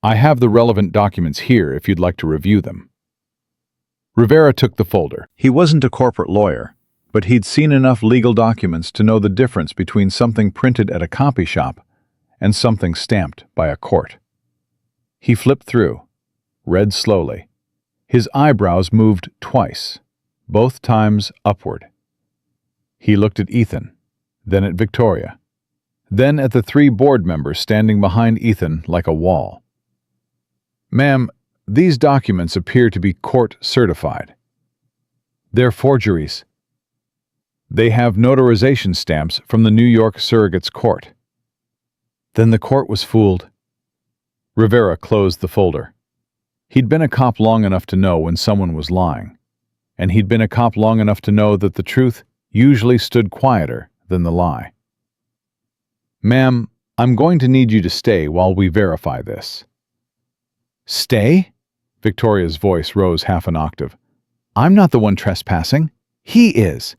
I have the relevant documents here if you'd like to review them. Rivera took the folder. He wasn't a corporate lawyer, but he'd seen enough legal documents to know the difference between something printed at a copy shop and something stamped by a court. He flipped through, read slowly. His eyebrows moved twice, both times upward. He looked at Ethan, then at Victoria, then at the 3 board members standing behind Ethan like a wall. Ma'am, these documents appear to be court certified. They're forgeries. They have notarization stamps from the New York Surrogates Court. Then the court was fooled. Rivera closed the folder. He'd been a cop long enough to know when someone was lying, and he'd been a cop long enough to know that the truth usually stood quieter than the lie. Ma'am, I'm going to need you to stay while we verify this. Stay? Victoria's voice rose half an octave. I'm not the one trespassing. He is.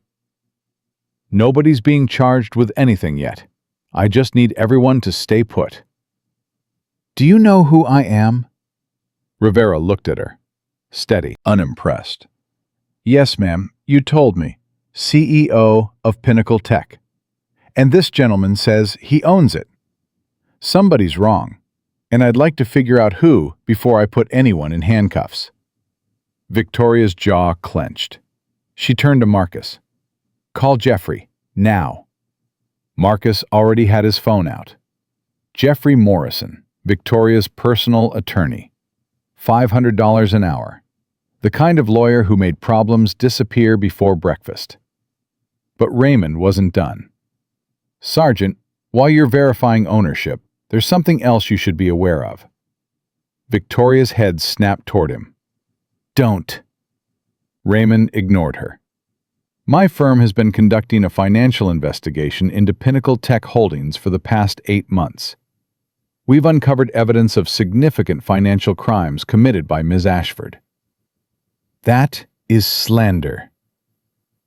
Nobody's being charged with anything yet. I just need everyone to stay put. Do you know who I am? Rivera looked at her, steady, unimpressed. Yes, ma'am, you told me. CEO of Pinnacle Tech. And this gentleman says he owns it. Somebody's wrong, and I'd like to figure out who before I put anyone in handcuffs. Victoria's jaw clenched. She turned to Marcus. Call Jeffrey, now. Marcus already had his phone out. Jeffrey Morrison, Victoria's personal attorney. $500 an hour. The kind of lawyer who made problems disappear before breakfast. But Raymond wasn't done. Sergeant, while you're verifying ownership, there's something else you should be aware of. Victoria's head snapped toward him. Don't. Raymond ignored her. My firm has been conducting a financial investigation into Pinnacle Tech Holdings for the past 8 months. We've uncovered evidence of significant financial crimes committed by Ms. Ashford. That is slander.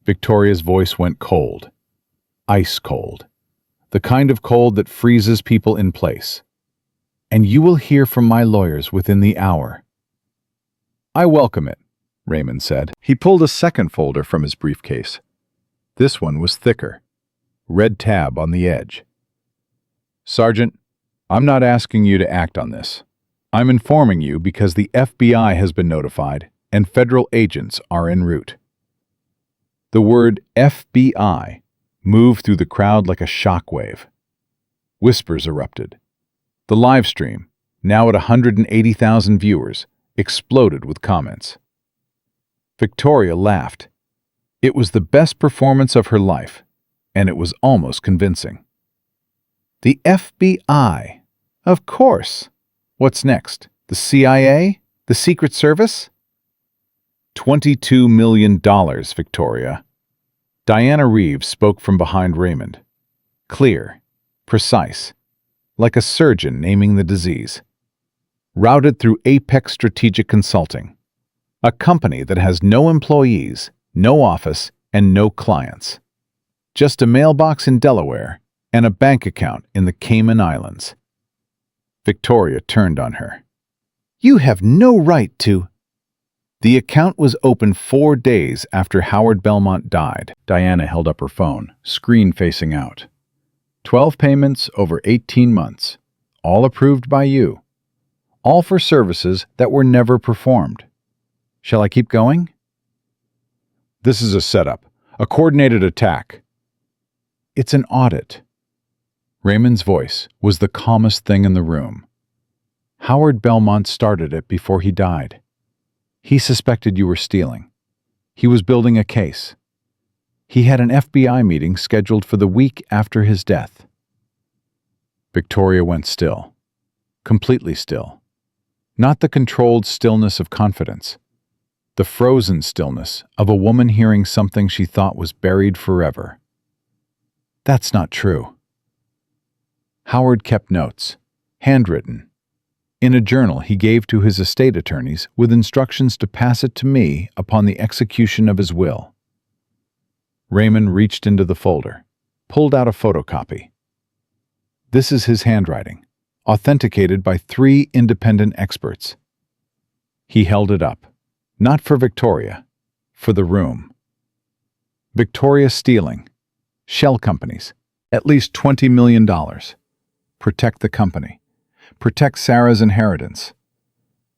Victoria's voice went cold. Ice cold. The kind of cold that freezes people in place. And you will hear from my lawyers within the hour. I welcome it, Raymond said. He pulled a second folder from his briefcase. This one was thicker. Red tab on the edge. Sergeant, I'm not asking you to act on this. I'm informing you because the FBI has been notified and federal agents are en route. The word FBI moved through the crowd like a shockwave. Whispers erupted. The live stream, now at 180,000 viewers, exploded with comments. Victoria laughed. It was the best performance of her life, and it was almost convincing. The FBI? Of course. What's next? The CIA? The Secret Service? $22 million, Victoria. Diana Reeves spoke from behind Raymond. Clear, precise, like a surgeon naming the disease. Routed through Apex Strategic Consulting, a company that has no employees, no office, and no clients. Just a mailbox in Delaware and a bank account in the Cayman Islands. Victoria turned on her. You have no right to... The account was opened 4 days after Howard Belmont died. Diana held up her phone, screen facing out. 12 payments over 18 months, all approved by you. All for services that were never performed. Shall I keep going? This is a setup, a coordinated attack. It's an audit. Raymond's voice was the calmest thing in the room. Howard Belmont started it before he died. He suspected you were stealing. He was building a case. He had an FBI meeting scheduled for the week after his death. Victoria went still. Completely still. Not the controlled stillness of confidence. The frozen stillness of a woman hearing something she thought was buried forever. That's not true. Howard kept notes, handwritten, in a journal he gave to his estate attorneys with instructions to pass it to me upon the execution of his will. Raymond reached into the folder, pulled out a photocopy. This is his handwriting, authenticated by 3 independent experts. He held it up, not for Victoria, for the room. Victoria stealing. Shell companies. At least $20 million. Protect the company. Protect Sarah's inheritance.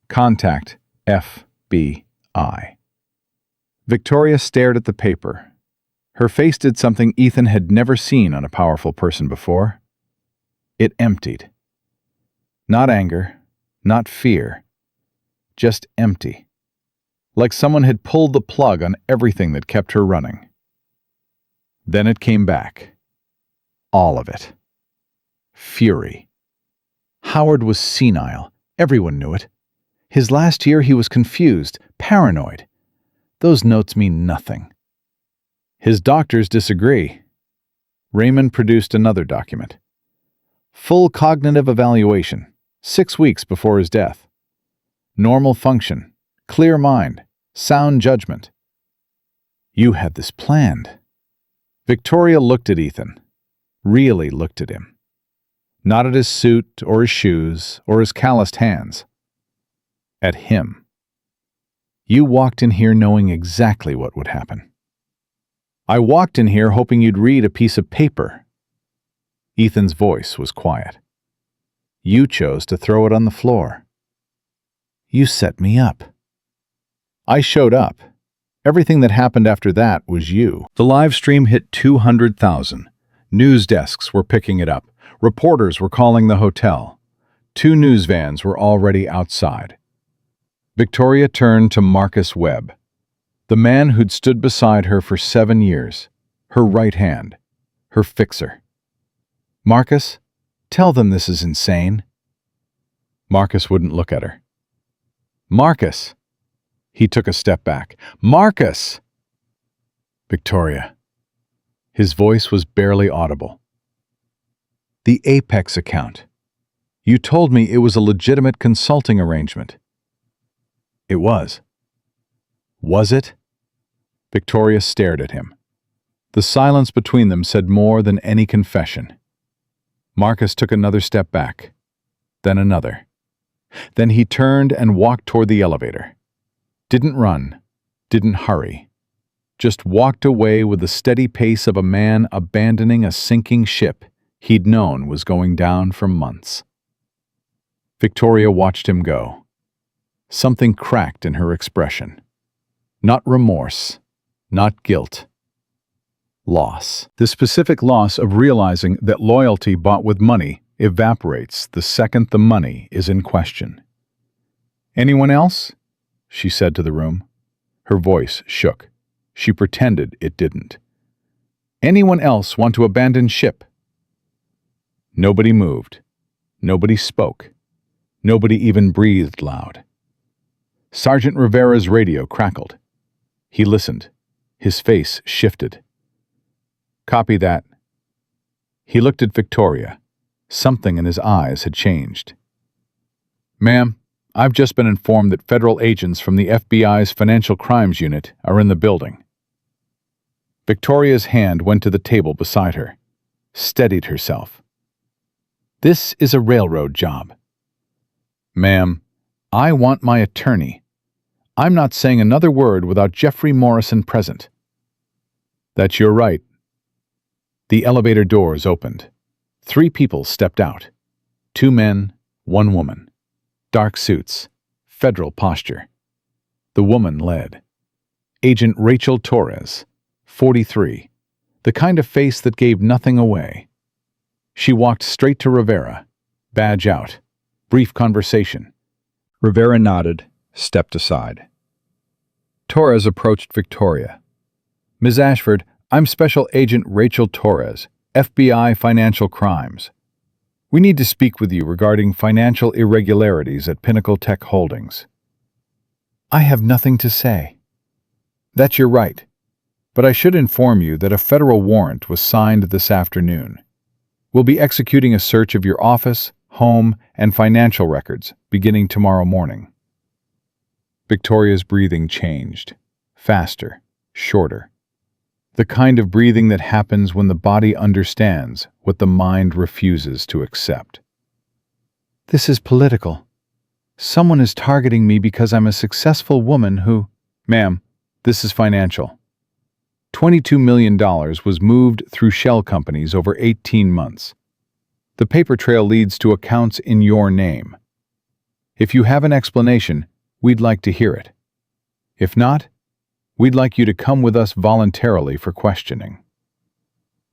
Contact FBI. Victoria stared at the paper. Her face did something Ethan had never seen on a powerful person before. It emptied. Not anger, not fear, just empty. Like someone had pulled the plug on everything that kept her running. Then it came back. All of it. Fury. Howard was senile. Everyone knew it. His last year he was confused, paranoid. Those notes mean nothing. His doctors disagree. Raymond produced another document. Full cognitive evaluation, 6 weeks before his death. Normal function, clear mind, sound judgment. You had this planned. Victoria looked at Ethan, really looked at him. Not at his suit or his shoes or his calloused hands. At him. You walked in here knowing exactly what would happen. I walked in here hoping you'd read a piece of paper. Ethan's voice was quiet. You chose to throw it on the floor. You set me up. I showed up. Everything that happened after that was you. The live stream hit 200,000. News desks were picking it up. Reporters were calling the hotel. 2 news vans were already outside. Victoria turned to Marcus Webb, the man who'd stood beside her for 7 years, her right hand, her fixer. Marcus, tell them this is insane. Marcus wouldn't look at her. Marcus! He took a step back. Marcus! Victoria. His voice was barely audible. The Apex account. You told me it was a legitimate consulting arrangement. It was. Was it? Victoria stared at him. The silence between them said more than any confession. Marcus took another step back, then another. Then he turned and walked toward the elevator. Didn't run, didn't hurry. Just walked away with the steady pace of a man abandoning a sinking ship he'd known was going down for months. Victoria watched him go. Something cracked in her expression. Not remorse, not guilt. Loss. The specific loss of realizing that loyalty bought with money evaporates the second the money is in question. Anyone else? She said to the room. Her voice shook. She pretended it didn't. Anyone else want to abandon ship? Nobody moved. Nobody spoke. Nobody even breathed loud. Sergeant Rivera's radio crackled. He listened. His face shifted. Copy that. He looked at Victoria. Something in his eyes had changed. Ma'am, I've just been informed that federal agents from the FBI's Financial Crimes Unit are in the building. Victoria's hand went to the table beside her, steadied herself. This is a railroad job. Ma'am, I want my attorney. I'm not saying another word without Jeffrey Morrison present. That's your right. The elevator doors opened. 3 people stepped out. 2 men, 1 woman. Dark suits, federal posture. The woman led. Agent Rachel Torres, 43, the kind of face that gave nothing away. She walked straight to Rivera, badge out, brief conversation. Rivera nodded, stepped aside. Torres approached Victoria. Ms. Ashford, I'm Special Agent Rachel Torres, FBI Financial Crimes. We need to speak with you regarding financial irregularities at Pinnacle Tech Holdings. I have nothing to say. That's your right, but I should inform you that a federal warrant was signed this afternoon. We'll be executing a search of your office, home, and financial records beginning tomorrow morning. Victoria's breathing changed, faster, shorter. The kind of breathing that happens when the body understands what the mind refuses to accept. This is political. Someone is targeting me because I'm a successful woman who... Ma'am, this is financial. $22 million was moved through shell companies over 18 months. The paper trail leads to accounts in your name. If you have an explanation, we'd like to hear it. If not, we'd like you to come with us voluntarily for questioning.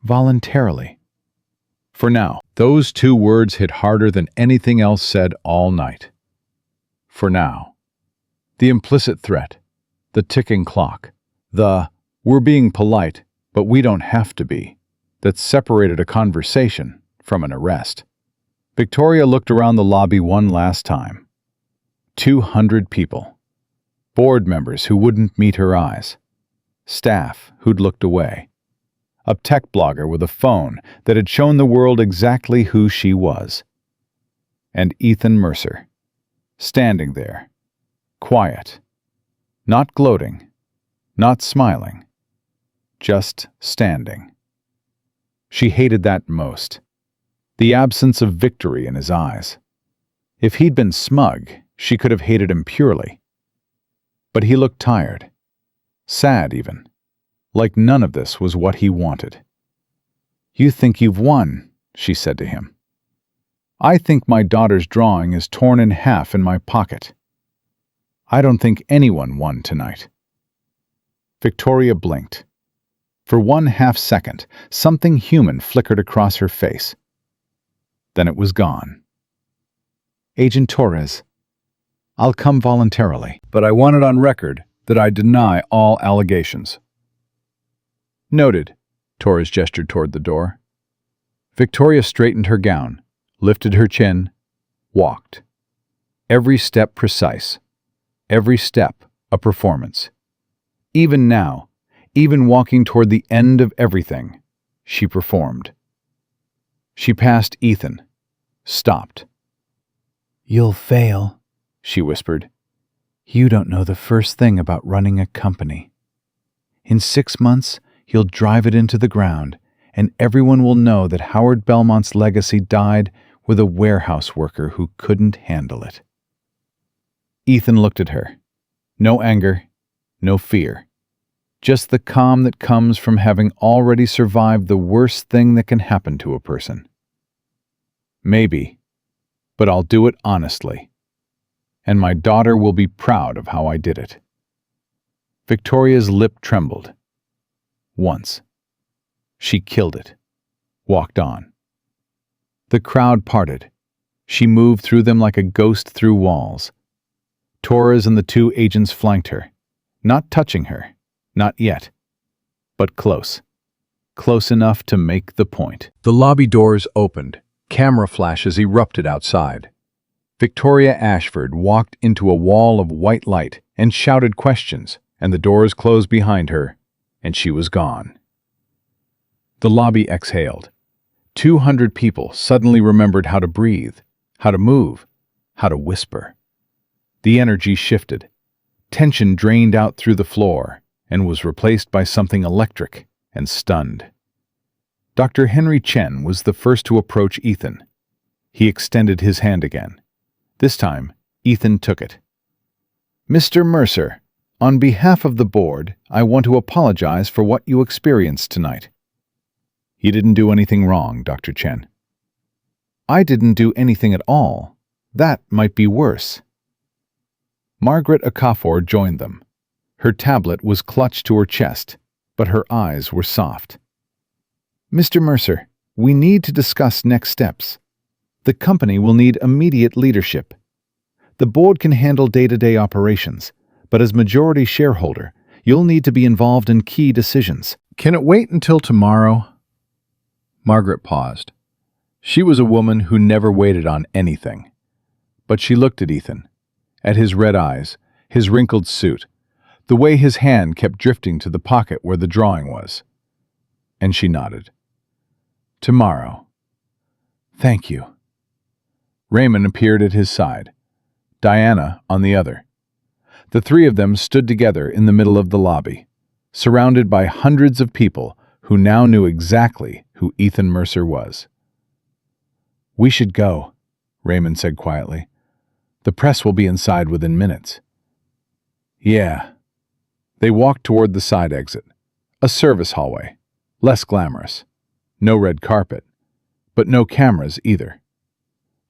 Voluntarily. For now, those two words hit harder than anything else said all night. For now. The implicit threat, the ticking clock, the "we're being polite, but we don't have to be," that separated a conversation from an arrest. Victoria looked around the lobby one last time. 200 people. Board members who wouldn't meet her eyes. Staff who'd looked away. A tech blogger with a phone that had shown the world exactly who she was. And Ethan Mercer, standing there, quiet, not gloating, not smiling, just standing. She hated that most. The absence of victory in his eyes. If he'd been smug, she could have hated him purely. But he looked tired, sad even, like none of this was what he wanted. "You think you've won," she said to him. "I think my daughter's drawing is torn in half in my pocket. I don't think anyone won tonight." Victoria blinked. For 1/2 second, something human flickered across her face. Then it was gone. "Agent Torres, I'll come voluntarily." But I want it on record that I deny all allegations. Noted. Torres gestured toward the door. Victoria straightened her gown, lifted her chin, walked. Every step precise. Every step a performance. Even now, even walking toward the end of everything, she performed. She passed Ethan, stopped. "You'll fail," she whispered. "You don't know the first thing about running a company. In 6 months, you'll drive it into the ground, and everyone will know that Howard Belmont's legacy died with a warehouse worker who couldn't handle it." Ethan looked at her. No anger, no fear. Just the calm that comes from having already survived the worst thing that can happen to a person. "Maybe, but I'll do it honestly. And my daughter will be proud of how I did it." Victoria's lip trembled. Once. She killed it. Walked on. The crowd parted. She moved through them like a ghost through walls. Torres and the 2 agents flanked her, not touching her, not yet, but close. Close enough to make the point. The lobby doors opened. Camera flashes erupted outside. Victoria Ashford walked into a wall of white light and shouted questions, and the doors closed behind her, and she was gone. The lobby exhaled. 200 people suddenly remembered how to breathe, how to move, how to whisper. The energy shifted. Tension drained out through the floor and was replaced by something electric and stunned. Dr. Henry Chen was the first to approach Ethan. He extended his hand again. This time, Ethan took it. "Mr. Mercer, on behalf of the board, I want to apologize for what you experienced tonight." "You didn't do anything wrong, Dr. Chen." "I didn't do anything at all. That might be worse." Margaret Okafor joined them. Her tablet was clutched to her chest, but her eyes were soft. "Mr. Mercer, we need to discuss next steps. The company will need immediate leadership. The board can handle day-to-day operations, but as majority shareholder, you'll need to be involved in key decisions." "Can it wait until tomorrow?" Margaret paused. She was a woman who never waited on anything. But she looked at Ethan, at his red eyes, his wrinkled suit, the way his hand kept drifting to the pocket where the drawing was. And she nodded. Tomorrow. Thank you. Raymond appeared at his side, Diana on the other. The three of them stood together in the middle of the lobby, surrounded by hundreds of people who now knew exactly who Ethan Mercer was. We should go, Raymond said quietly. The press will be inside within minutes. Yeah. They walked toward the side exit, a service hallway, less glamorous. No red carpet, but no cameras either.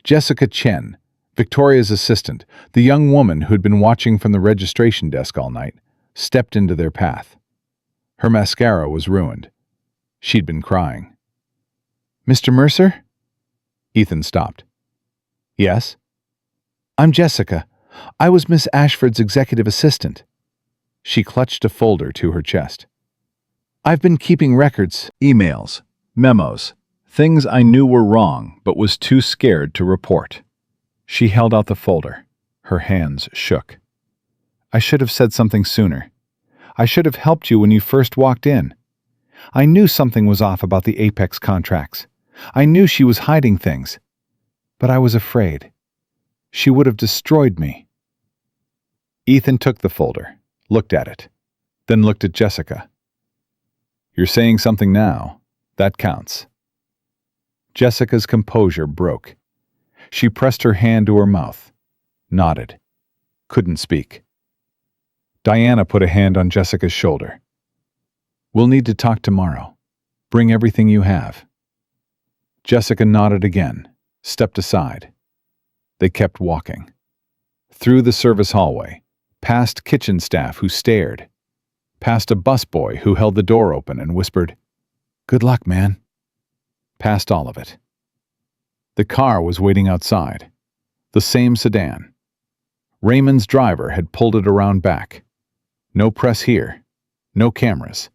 Jessica Chen, Victoria's assistant, the young woman who'd been watching from the registration desk all night, stepped into their path. Her mascara was ruined. She'd been crying. Mr. Mercer? Ethan stopped. Yes? I'm Jessica. I was Miss Ashford's executive assistant. She clutched a folder to her chest. I've been keeping records. Emails, memos, things I knew were wrong but was too scared to report. She held out the folder. Her hands shook. I should have said something sooner. I should have helped you when you first walked in. I knew something was off about the Apex contracts. I knew she was hiding things. But I was afraid. She would have destroyed me. Ethan took the folder, looked at it, then looked at Jessica. You're saying something now. That counts. Jessica's composure broke. She pressed her hand to her mouth, nodded, couldn't speak. Diana put a hand on Jessica's shoulder. We'll need to talk tomorrow. Bring everything you have. Jessica nodded again, stepped aside. They kept walking. Through the service hallway, past kitchen staff who stared, past a busboy who held the door open and whispered, Good luck, man. Past all of it. The car was waiting outside, the same sedan. Raymond's driver had pulled it around back. No press here, no cameras.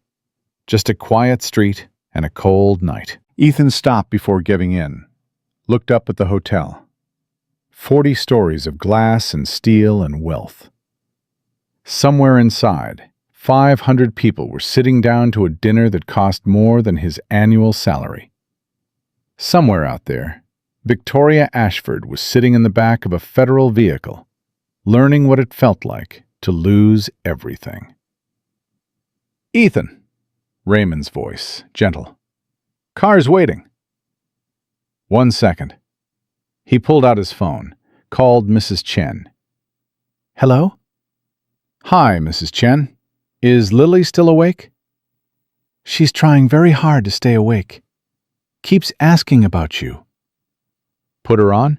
Just a quiet street and a cold night. Ethan stopped before giving in, looked up at the hotel. 40 stories of glass and steel and wealth. Somewhere inside, 500 people were sitting down to a dinner that cost more than his annual salary. Somewhere out there, Victoria Ashford was sitting in the back of a federal vehicle, learning what it felt like to lose everything. Ethan, Raymond's voice, gentle. Car's waiting. 1 second. He pulled out his phone, called Mrs. Chen. Hello? Hi, Mrs. Chen. Is Lily still awake? She's trying very hard to stay awake. Keeps asking about you. Put her on?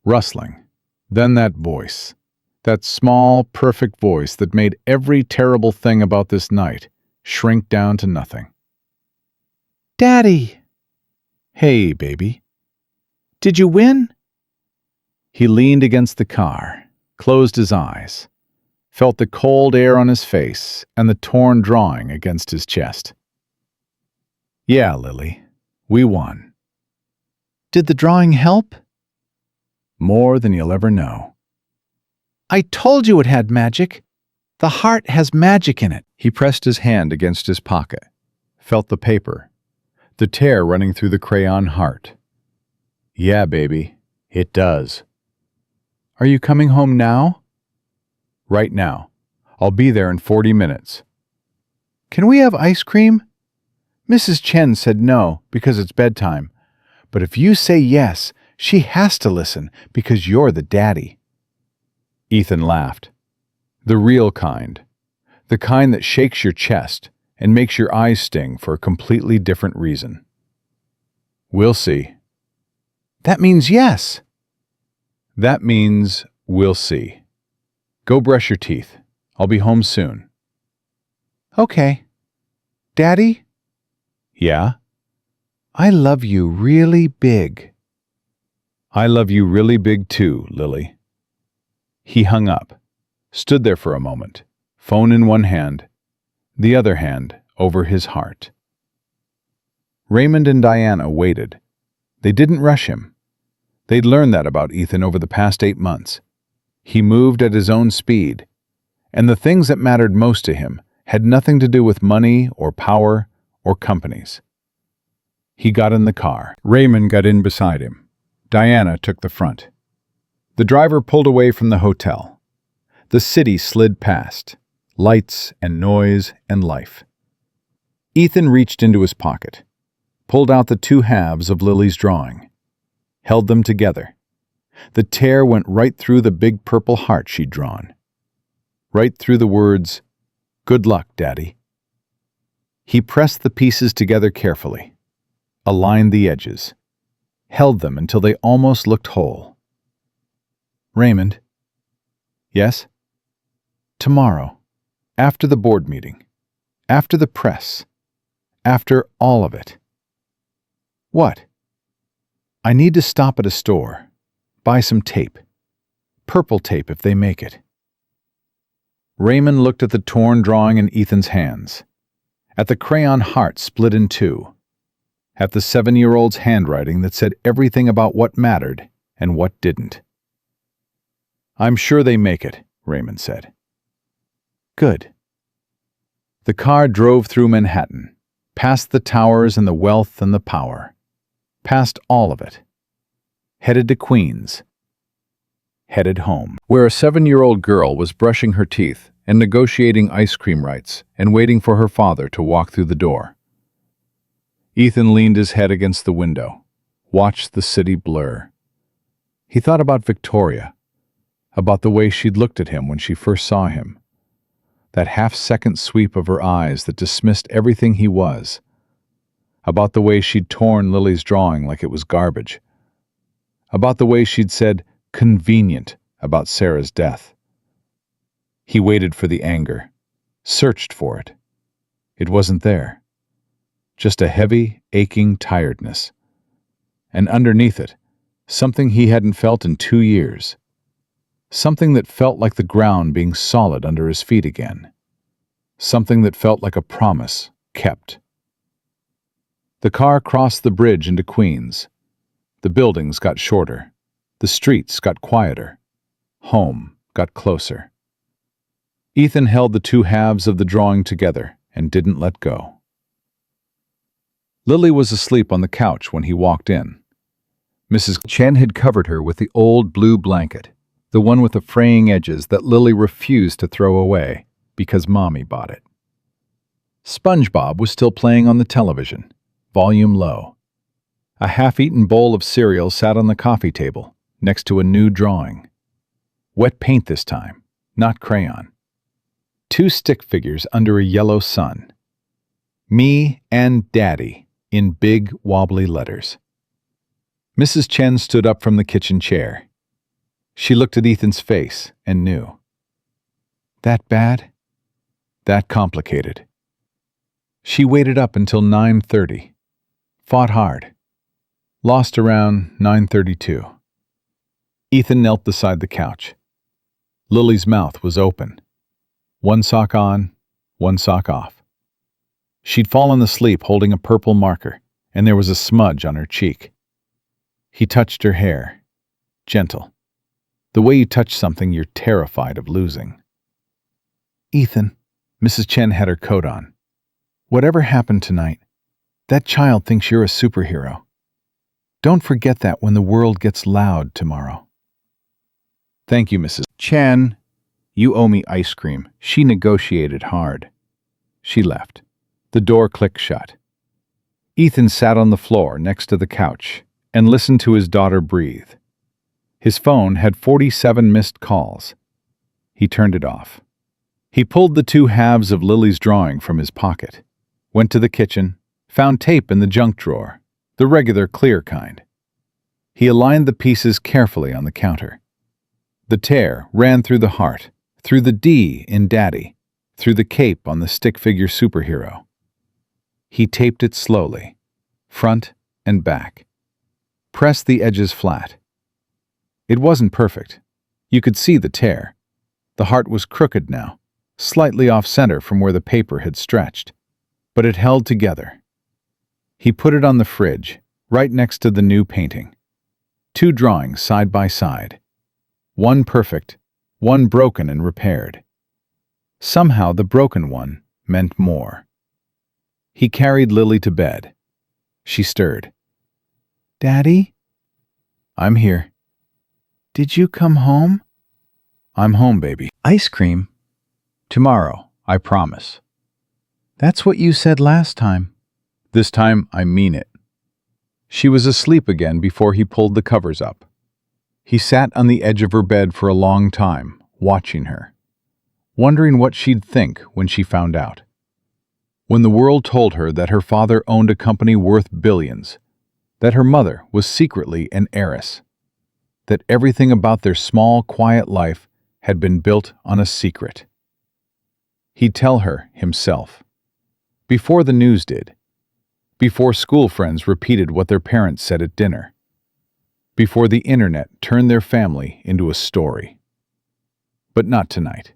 Rustling. Then that voice. That small, perfect voice that made every terrible thing about this night shrink down to nothing. Daddy! Hey, baby. Did you win? He leaned against the car, closed his eyes, felt the cold air on his face and the torn drawing against his chest. Yeah, Lily, we won. Did the drawing help? More than you'll ever know. I told you it had magic. The heart has magic in it. He pressed his hand against his pocket, felt the paper, the tear running through the crayon heart. Yeah, baby, it does. Are you coming home now? Right now. I'll be there in 40 minutes. Can we have ice cream? Mrs. Chen said no because it's bedtime. But if you say yes, she has to listen because you're the daddy. Ethan laughed. The real kind. The kind that shakes your chest and makes your eyes sting for a completely different reason. We'll see. That means yes. That means we'll see. Go brush your teeth. I'll be home soon. Okay. Daddy? Yeah? I love you really big. I love you really big too, Lily. He hung up, stood there for a moment, phone in one hand, the other hand over his heart. Raymond and Diana waited, They didn't rush him. They'd learned that about Ethan over the past 8 months. He moved at his own speed, and the things that mattered most to him had nothing to do with money or power or companies. He got in the car. Raymond got in beside him. Diana took the front. The driver pulled away from the hotel. The city slid past, lights and noise and life. Ethan reached into his pocket, pulled out the 2 halves of Lily's drawing, held them together. The tear went right through the big purple heart she'd drawn, right through the words, "Good luck, Daddy." He pressed the pieces together carefully, aligned the edges, held them until they almost looked whole. "Raymond." "Yes?" "Tomorrow, after the board meeting, after the press, after all of it." "What?" "I need to stop at a store, buy some tape. Purple tape if they make it." Raymond looked at the torn drawing in Ethan's hands, at the crayon heart split in 2, at the 7-year-old's handwriting that said everything about what mattered and what didn't. "I'm sure they make it," Raymond said. "Good." The car drove through Manhattan, past the towers and the wealth and the power, past all of it, headed to Queens, headed home, where a 7-year-old girl was brushing her teeth and negotiating ice cream rights and waiting for her father to walk through the door. Ethan leaned his head against the window, watched the city blur. He thought about Victoria, about the way she'd looked at him when she first saw him, that half-second sweep of her eyes that dismissed everything he was, about the way she'd torn Lily's drawing like it was garbage, about the way she'd said convenient about Sarah's death. He waited for the anger, searched for it. It wasn't there. Just a heavy, aching tiredness. And underneath it, something he hadn't felt in 2 years. Something that felt like the ground being solid under his feet again. Something that felt like a promise kept. The car crossed the bridge into Queens. The buildings got shorter. The streets got quieter. Home got closer. Ethan held the 2 halves of the drawing together and didn't let go. Lily was asleep on the couch when he walked in. Mrs. Chen had covered her with the old blue blanket, the one with the fraying edges that Lily refused to throw away because Mommy bought it. SpongeBob was still playing on the television, volume low. A half-eaten bowl of cereal sat on the coffee table, next to a new drawing. Wet paint this time, not crayon. 2 stick figures under a yellow sun. Me and Daddy in big, wobbly letters. Mrs. Chen stood up from the kitchen chair. She looked at Ethan's face and knew. That bad? That complicated. She waited up until 9:30. Fought hard. Lost around 9:32. Ethan knelt beside the couch. Lily's mouth was open. 1 sock on, 1 sock off. She'd fallen asleep holding a purple marker, and there was a smudge on her cheek. He touched her hair. Gentle. The way you touch something you're terrified of losing. "Ethan," Mrs. Chen had her coat on. "Whatever happened tonight, that child thinks you're a superhero. Don't forget that when the world gets loud tomorrow." "Thank you, Mrs. Chen. You owe me ice cream." She negotiated hard. She left. The door clicked shut. Ethan sat on the floor next to the couch and listened to his daughter breathe. His phone had 47 missed calls. He turned it off. He pulled the 2 halves of Lily's drawing from his pocket, went to the kitchen, found tape in the junk drawer, the regular clear kind. He aligned the pieces carefully on the counter. The tear ran through the heart, through the D in Daddy, through the cape on the stick figure superhero. He taped it slowly, front and back. Pressed the edges flat. It wasn't perfect. You could see the tear. The heart was crooked now, slightly off-center from where the paper had stretched. But it held together. He put it on the fridge, right next to the new painting. Two drawings side by side. One perfect, one broken and repaired. Somehow the broken one meant more. He carried Lily to bed. She stirred. "Daddy?" "I'm here." "Did you come home?" "I'm home, baby." Ice cream? Tomorrow, I promise. "That's what you said last time." "This time, I mean it." She was asleep again before he pulled the covers up. He sat on the edge of her bed for a long time, watching her, wondering what she'd think when she found out. When the world told her that her father owned a company worth billions, that her mother was secretly an heiress, that everything about their small, quiet life had been built on a secret. He'd tell her himself. Before the news did. Before school friends repeated what their parents said at dinner. Before the internet turned their family into a story. But not tonight.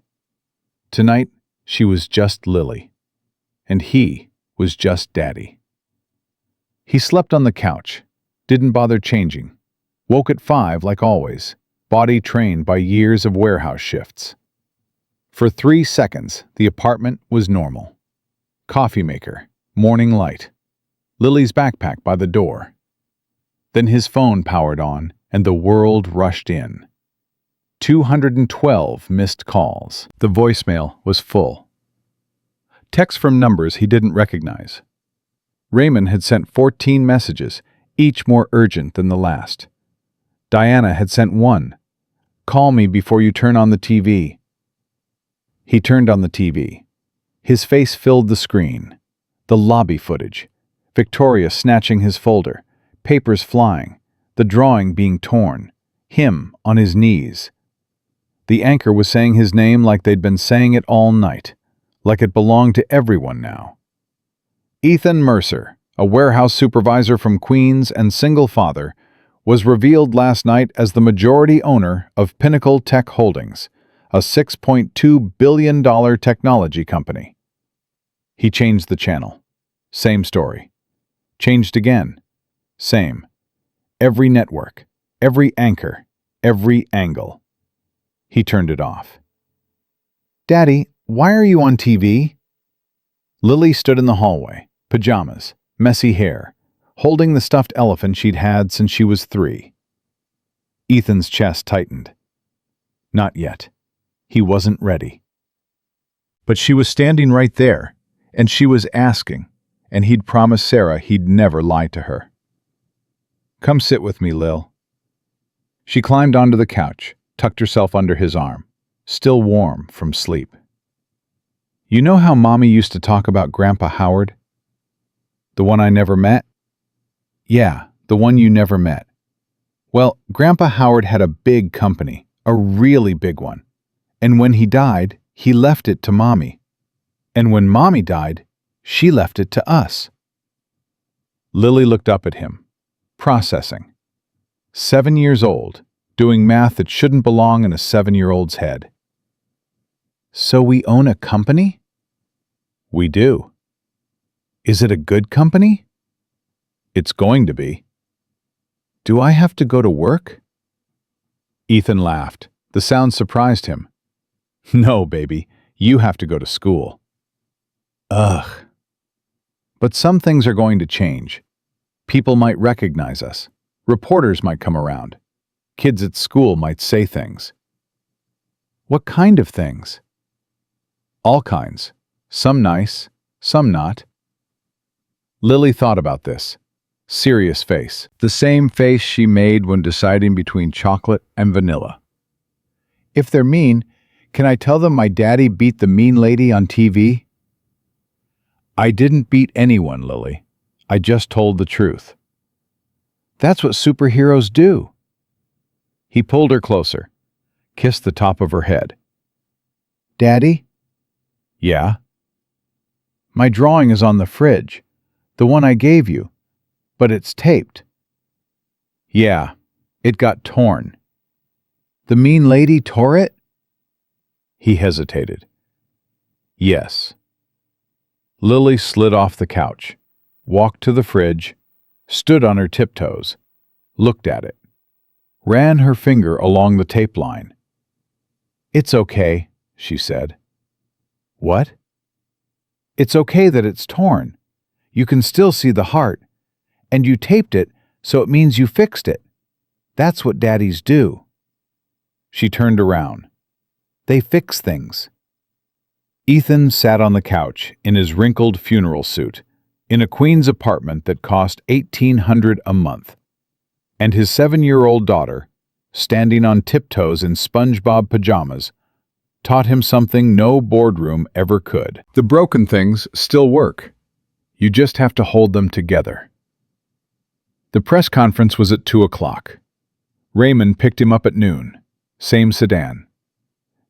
Tonight, she was just Lily. And he was just Daddy. He slept on the couch, didn't bother changing, woke at 5 like always, body trained by years of warehouse shifts. For 3 seconds, the apartment was normal. Coffee maker, morning light, Lily's backpack by the door. Then his phone powered on, and the world rushed in. 212 missed calls. The voicemail was full. Texts from numbers he didn't recognize. Raymond had sent 14 messages, each more urgent than the last. Diana had sent one. "Call me before you turn on the TV." He turned on the TV. His face filled the screen. The lobby footage. Victoria snatching his folder. Papers flying. The drawing being torn. Him on his knees. The anchor was saying his name like they'd been saying it all night. Like it belonged to everyone now. Ethan Mercer, a warehouse supervisor from Queens and single father, was revealed last night as the majority owner of Pinnacle Tech Holdings, a $6.2 billion technology company. He changed the channel. Same story. Changed again. Same. Every network, every anchor, every angle. He turned it off. "Daddy, why are you on TV?" Lily stood in the hallway, pajamas, messy hair, holding the stuffed elephant she'd had since she was 3. Ethan's chest tightened. Not yet. He wasn't ready. But she was standing right there, and she was asking, and he'd promised Sarah he'd never lie to her. "Come sit with me, Lil." She climbed onto the couch, tucked herself under his arm, still warm from sleep. "You know how Mommy used to talk about Grandpa Howard? The one I never met?" "Yeah, the one you never met. Well, Grandpa Howard had a big company, a really big one. And when he died, he left it to Mommy. And when Mommy died, she left it to us." Lily looked up at him, processing. 7 years old, doing math that shouldn't belong in a 7-year-old's head. "So we own a company?" "We do." "Is it a good company?" "It's going to be." "Do I have to go to work?" Ethan laughed. The sound surprised him. "No, baby, you have to go to school." Ugh. "But some things are going to change. People might recognize us. Reporters might come around. Kids at school might say things." "What kind of things?" "All kinds. Some nice, some not." Lily thought about this. Serious face. The same face she made when deciding between chocolate and vanilla. "If they're mean, can I tell them my daddy beat the mean lady on TV?" "I didn't beat anyone, Lily. I just told the truth." "That's what superheroes do." He pulled her closer, kissed the top of her head. "Daddy?" "Yeah?" "My drawing is on the fridge, the one I gave you, but it's taped." "Yeah, it got torn." "The mean lady tore it?" He hesitated. "Yes." Lily slid off the couch, walked to the fridge, stood on her tiptoes, looked at it, ran her finger along the tape line. "It's okay," she said. "What?" "It's okay that it's torn. You can still see the heart. And you taped it, so it means you fixed it. That's what daddies do." She turned around. "They fix things." Ethan sat on the couch in his wrinkled funeral suit, in a Queens apartment that cost $1,800 a month. And his 7-year-old daughter, standing on tiptoes in SpongeBob pajamas, taught him something no boardroom ever could. The broken things still work. You just have to hold them together. The press conference was at 2 o'clock. Raymond picked him up at noon. Same sedan.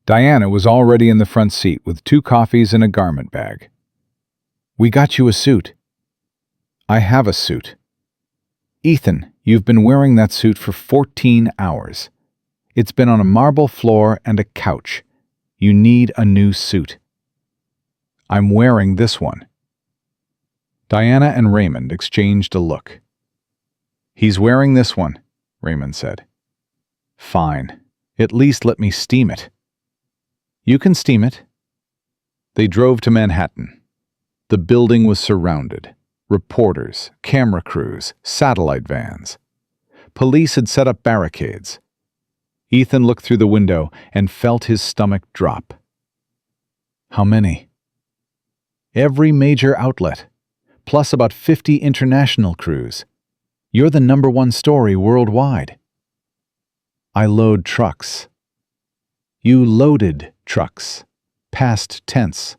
Diana was already in the front seat with 2 coffees and a garment bag. "We got you a suit." "I have a suit." "Ethan, you've been wearing that suit for 14 hours. It's been on a marble floor and a couch. You need a new suit." "I'm wearing this one." Diana and Raymond exchanged a look. "He's wearing this one," Raymond said. "Fine. At least let me steam it." "You can steam it." They drove to Manhattan. The building was surrounded. Reporters, camera crews, satellite vans. Police had set up barricades. Ethan looked through the window and felt his stomach drop. "How many?" "Every major outlet, plus about 50 international crews. You're the #1 story worldwide." "I load trucks." "You loaded trucks. Past tense."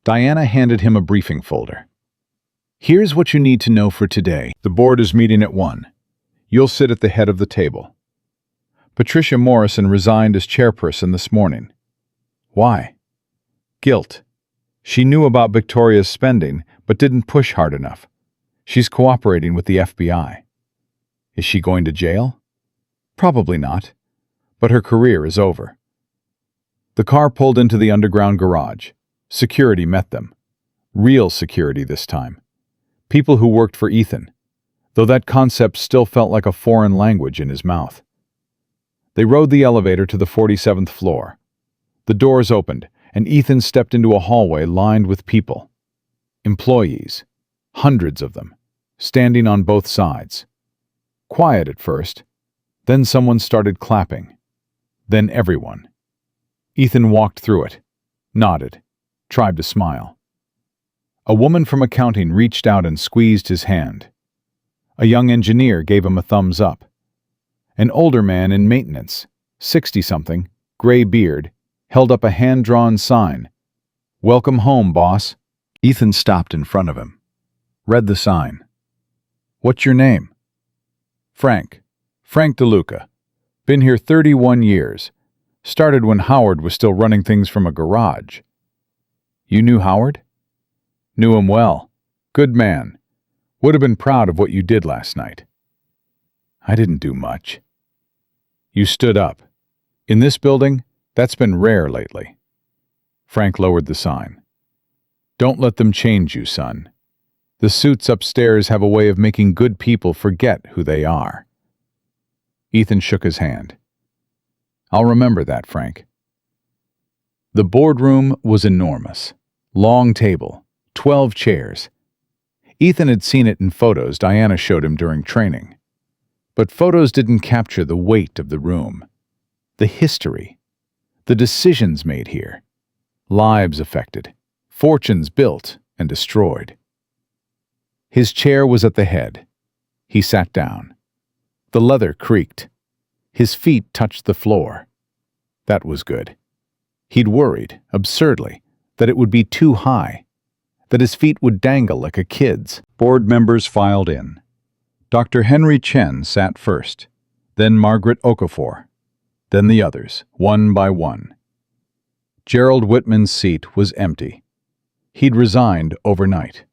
Diana handed him a briefing folder. "Here's what you need to know for today. The board is meeting at 1. You'll sit at the head of the table. Patricia Morrison resigned as chairperson this morning." "Why?" "Guilt. She knew about Victoria's spending, but didn't push hard enough. She's cooperating with the FBI." "Is she going to jail?" "Probably not, but her career is over." The car pulled into the underground garage. Security met them. Real security this time. People who worked for Ethan, though that concept still felt like a foreign language in his mouth. They rode the elevator to the 47th floor. The doors opened, and Ethan stepped into a hallway lined with people. Employees, hundreds of them, standing on both sides. Quiet at first, then someone started clapping. Then everyone. Ethan walked through it, nodded, tried to smile. A woman from accounting reached out and squeezed his hand. A young engineer gave him a thumbs up. An older man in maintenance, 60-something, gray beard, held up a hand-drawn sign. "Welcome home, boss." Ethan stopped in front of him. Read the sign. "What's your name?" "Frank. Frank DeLuca. Been here 31 years. Started when Howard was still running things from a garage." "You knew Howard?" "Knew him well. Good man. Would have been proud of what you did last night." "I didn't do much." "You stood up. In this building, that's been rare lately." Frank lowered the sign. "Don't let them change you, son. The suits upstairs have a way of making good people forget who they are." Ethan shook his hand. "I'll remember that, Frank." The boardroom was enormous. Long table, 12 chairs. Ethan had seen it in photos Diana showed him during training. But photos didn't capture the weight of the room, the history, the decisions made here, lives affected, fortunes built and destroyed. His chair was at the head. He sat down. The leather creaked. His feet touched the floor. That was good. He'd worried, absurdly, that it would be too high, that his feet would dangle like a kid's. Board members filed in. Dr. Henry Chen sat first, then Margaret Okafor, then the others, one by one. Gerald Whitman's seat was empty. He'd resigned overnight.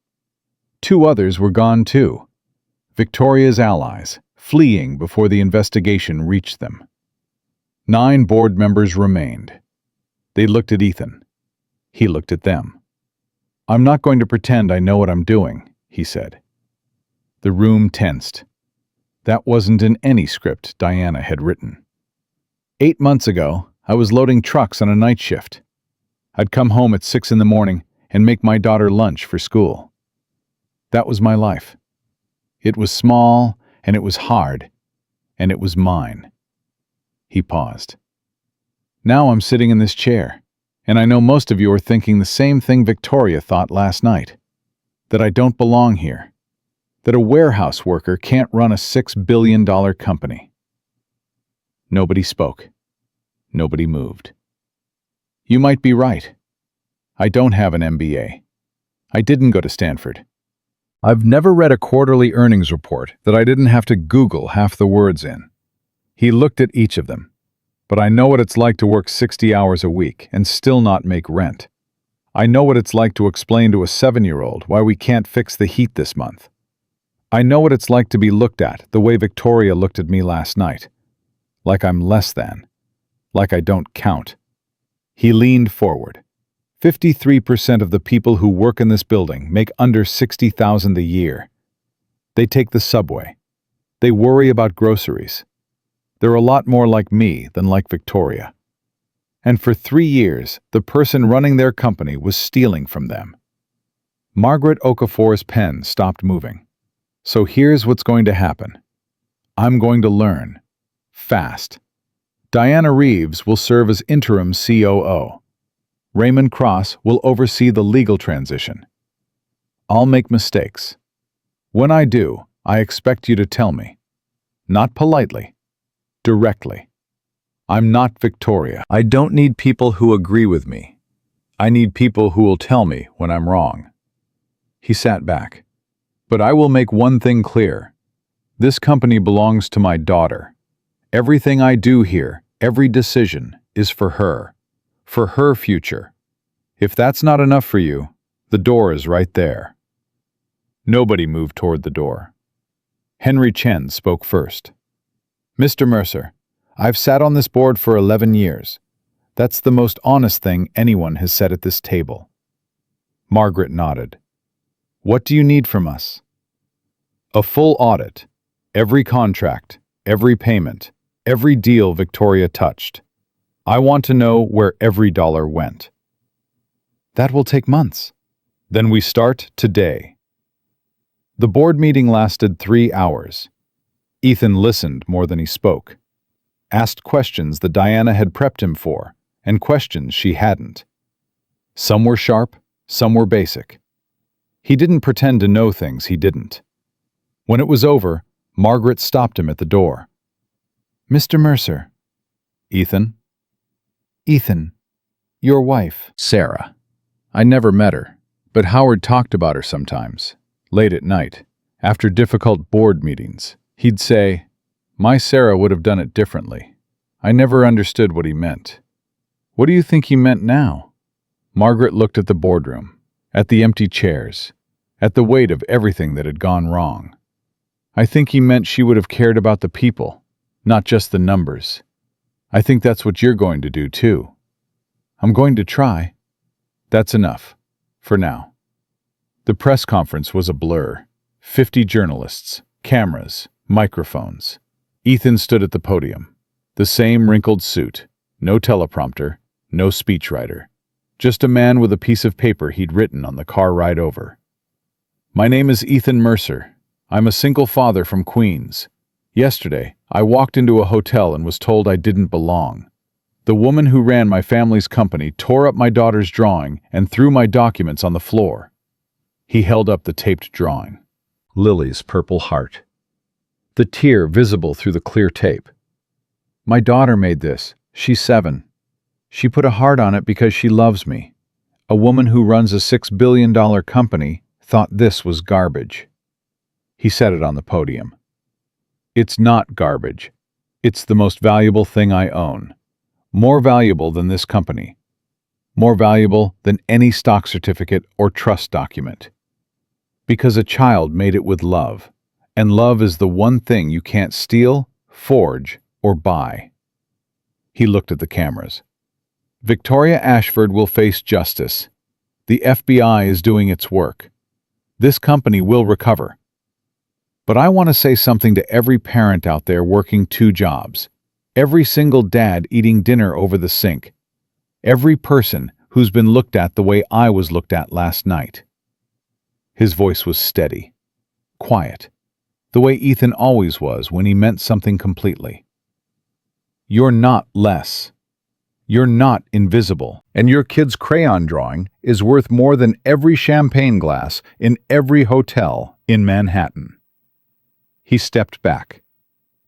2 others were gone too. Victoria's allies, fleeing before the investigation reached them. 9 board members remained. They looked at Ethan. He looked at them. "I'm not going to pretend I know what I'm doing," he said. The room tensed. That wasn't in any script Diana had written. 8 months ago, I was loading trucks on a night shift. I'd come home at 6 in the morning and make my daughter lunch for school. That was my life. It was small, and it was hard, and it was mine. He paused. Now I'm sitting in this chair, and I know most of you are thinking the same thing Victoria thought last night, that I don't belong here, that a warehouse worker can't run a $6 billion company. Nobody spoke. Nobody moved. You might be right. I don't have an MBA. I didn't go to Stanford. I've never read a quarterly earnings report that I didn't have to Google half the words in. He looked at each of them. But I know what it's like to work 60 hours a week and still not make rent. I know what it's like to explain to a 7-year-old why we can't fix the heat this month. I know what it's like to be looked at the way Victoria looked at me last night. Like I'm less than. Like I don't count. He leaned forward. 53% of the people who work in this building make under $60,000 a year. They take the subway. They worry about groceries. They're a lot more like me than like Victoria. And for 3 years, the person running their company was stealing from them. Margaret Okafor's pen stopped moving. So here's what's going to happen. I'm going to learn. Fast. Diana Reeves will serve as interim COO. Raymond Cross will oversee the legal transition. I'll make mistakes. When I do, I expect you to tell me. Not politely. Directly. I'm not Victoria. I don't need people who agree with me. I need people who will tell me when I'm wrong. He sat back. But I will make one thing clear. This company belongs to my daughter. Everything I do here, every decision, is for her future. If that's not enough for you, the door is right there. Nobody moved toward the door. Henry Chen spoke first. Mr. Mercer, I've sat on this board for 11 years. That's the most honest thing anyone has said at this table. Margaret nodded. What do you need from us? A full audit. Every contract, every payment, every deal Victoria touched. I want to know where every dollar went. That will take months. Then we start today. The board meeting lasted 3 hours. Ethan listened more than he spoke. Asked questions that Diana had prepped him for, and questions she hadn't. Some were sharp, some were basic. He didn't pretend to know things he didn't. When it was over, Margaret stopped him at the door. Mr. Mercer. Ethan? Ethan, your wife. Sarah. I never met her, but Howard talked about her sometimes, late at night, after difficult board meetings. He'd say, my Sarah would have done it differently. I never understood what he meant. What do you think he meant now? Margaret looked at the boardroom, at the empty chairs, at the weight of everything that had gone wrong. I think he meant she would have cared about the people, not just the numbers. I think that's what you're going to do too. I'm going to try. That's enough, for now. The press conference was a blur. 50 journalists, cameras, microphones. Ethan stood at the podium. The same wrinkled suit, no teleprompter, no speechwriter. Just a man with a piece of paper he'd written on the car ride over. My name is Ethan Mercer. I'm a single father from Queens. Yesterday, I walked into a hotel and was told I didn't belong. The woman who ran my family's company tore up my daughter's drawing and threw my documents on the floor. He held up the taped drawing. Lily's purple heart. The tear visible through the clear tape. My daughter made this. She's 7. She put a heart on it because she loves me. A woman who runs a $6 billion company thought this was garbage. He said it on the podium. It's not garbage. It's the most valuable thing I own. More valuable than this company. More valuable than any stock certificate or trust document. Because a child made it with love, and love is the one thing you can't steal, forge, or buy. He looked at the cameras. Victoria Ashford will face justice. The FBI is doing its work. This company will recover. But I want to say something to every parent out there working 2 jobs, every single dad eating dinner over the sink, every person who's been looked at the way I was looked at last night. His voice was steady, quiet, the way Ethan always was when he meant something completely. You're not less. You're not invisible, and your kid's crayon drawing is worth more than every champagne glass in every hotel in Manhattan. He stepped back.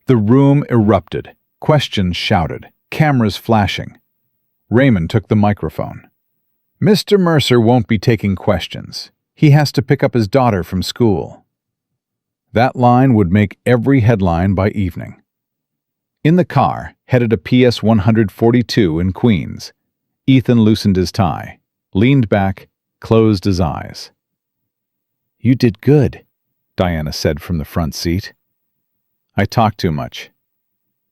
The room erupted, questions shouted, cameras flashing. Raymond took the microphone. Mr. Mercer won't be taking questions. He has to pick up his daughter from school. That line would make every headline by evening. In the car, headed to PS 142 in Queens, Ethan loosened his tie, leaned back, closed his eyes. You did good, Diana said from the front seat. I talked too much.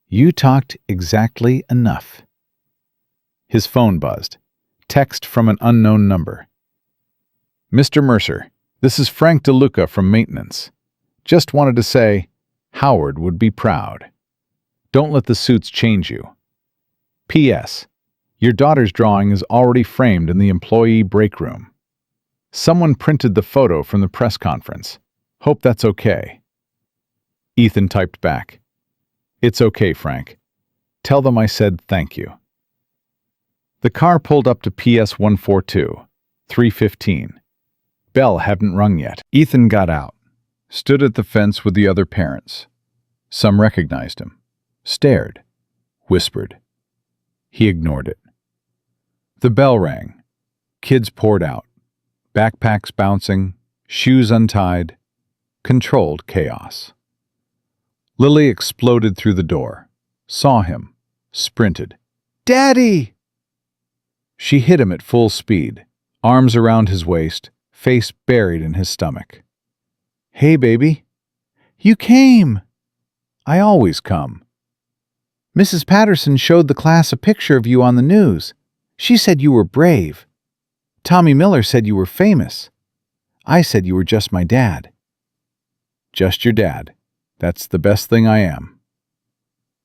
You talked exactly enough. His phone buzzed. Text from an unknown number. Mr. Mercer, this is Frank DeLuca from maintenance. Just wanted to say, Howard would be proud. Don't let the suits change you. P.S. Your daughter's drawing is already framed in the employee break room. Someone printed the photo from the press conference. Hope that's okay. Ethan typed back. It's okay, Frank. Tell them I said thank you. The car pulled up to PS 142, 3:15. Bell hadn't rung yet. Ethan got out, stood at the fence with the other parents. Some recognized him, stared, whispered. He ignored it. The bell rang. Kids poured out, backpacks bouncing, shoes untied, controlled chaos. Lily exploded through the door, saw him, sprinted. Daddy! She hit him at full speed, arms around his waist, face buried in his stomach. Hey, baby. You came. I always come. Mrs. Patterson showed the class a picture of you on the news. She said you were brave. Tommy Miller said you were famous. I said you were just my dad. Just your dad. That's the best thing I am.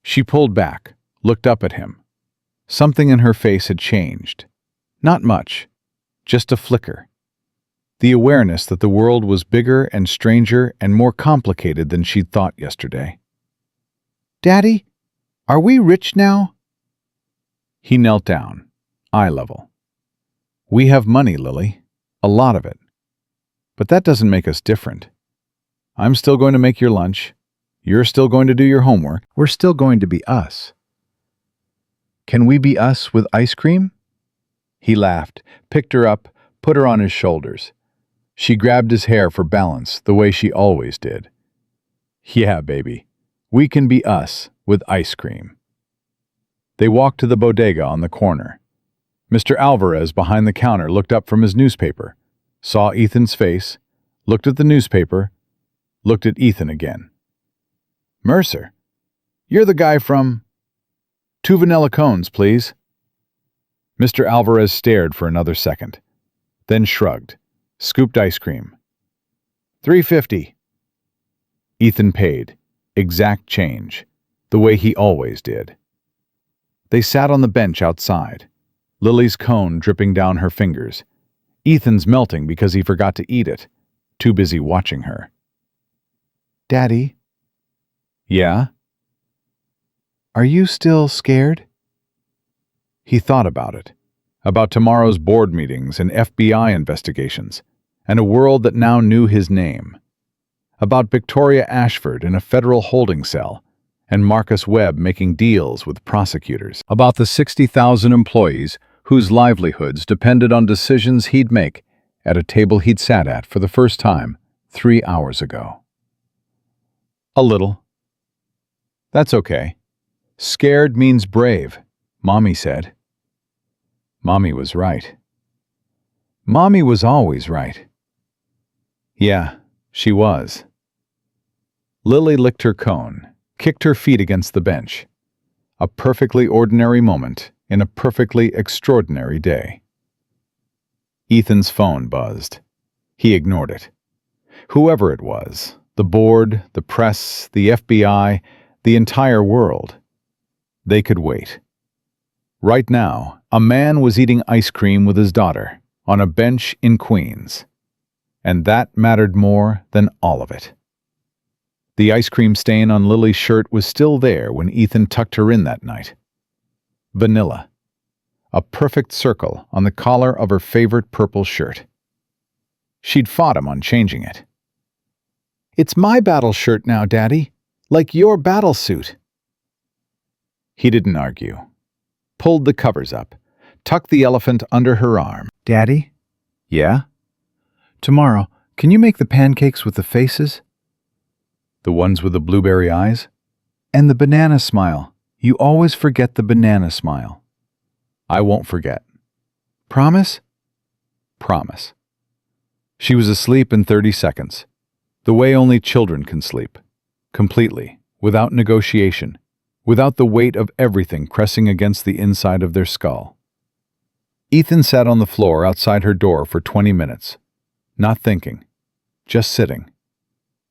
She pulled back, looked up at him. Something in her face had changed. Not much, just a flicker. The awareness that the world was bigger and stranger and more complicated than she'd thought yesterday. Daddy, are we rich now? He knelt down, eye level. We have money, Lily. A lot of it. But that doesn't make us different. I'm still going to make your lunch. You're still going to do your homework. We're still going to be us. Can we be us with ice cream? He laughed, picked her up, put her on his shoulders. She grabbed his hair for balance, the way she always did. Yeah, baby. We can be us with ice cream. They walked to the bodega on the corner. Mr. Alvarez behind the counter looked up from his newspaper, saw Ethan's face, looked at the newspaper, looked at Ethan again. Mercer, you're the guy from... 2 vanilla cones, please. Mr. Alvarez stared for another second, then shrugged, scooped ice cream. $3.50. Ethan paid, exact change, the way he always did. They sat on the bench outside, Lily's cone dripping down her fingers, Ethan's melting because he forgot to eat it, too busy watching her. Daddy? Yeah? Are you still scared? He thought about it, about tomorrow's board meetings and FBI investigations, and a world that now knew his name, about Victoria Ashford in a federal holding cell, and Marcus Webb making deals with prosecutors, about the 60,000 employees whose livelihoods depended on decisions he'd make at a table he'd sat at for the first time 3 hours ago. A little. That's okay. Scared means brave, Mommy said. Mommy was right. Mommy was always right. Yeah, she was. Lily licked her cone, kicked her feet against the bench. A perfectly ordinary moment in a perfectly extraordinary day. Ethan's phone buzzed. He ignored it. Whoever it was, The board, the press, the FBI, the entire world. They could wait. Right now, a man was eating ice cream with his daughter on a bench in Queens. And that mattered more than all of it. The ice cream stain on Lily's shirt was still there when Ethan tucked her in that night. Vanilla. A perfect circle on the collar of her favorite purple shirt. She'd fought him on changing it. "It's my battle shirt now, Daddy. Like your battle suit." He didn't argue. Pulled the covers up, tucked the elephant under her arm. "Daddy?" "Yeah?" "Tomorrow, can you make the pancakes with the faces?" "The ones with the blueberry eyes?" "And the banana smile. You always forget the banana smile." "I won't forget." "Promise?" "Promise." She was asleep in 30 seconds, the way only children can sleep, completely, without negotiation, without the weight of everything pressing against the inside of their skull. Ethan sat on the floor outside her door for 20 minutes, not thinking, just sitting,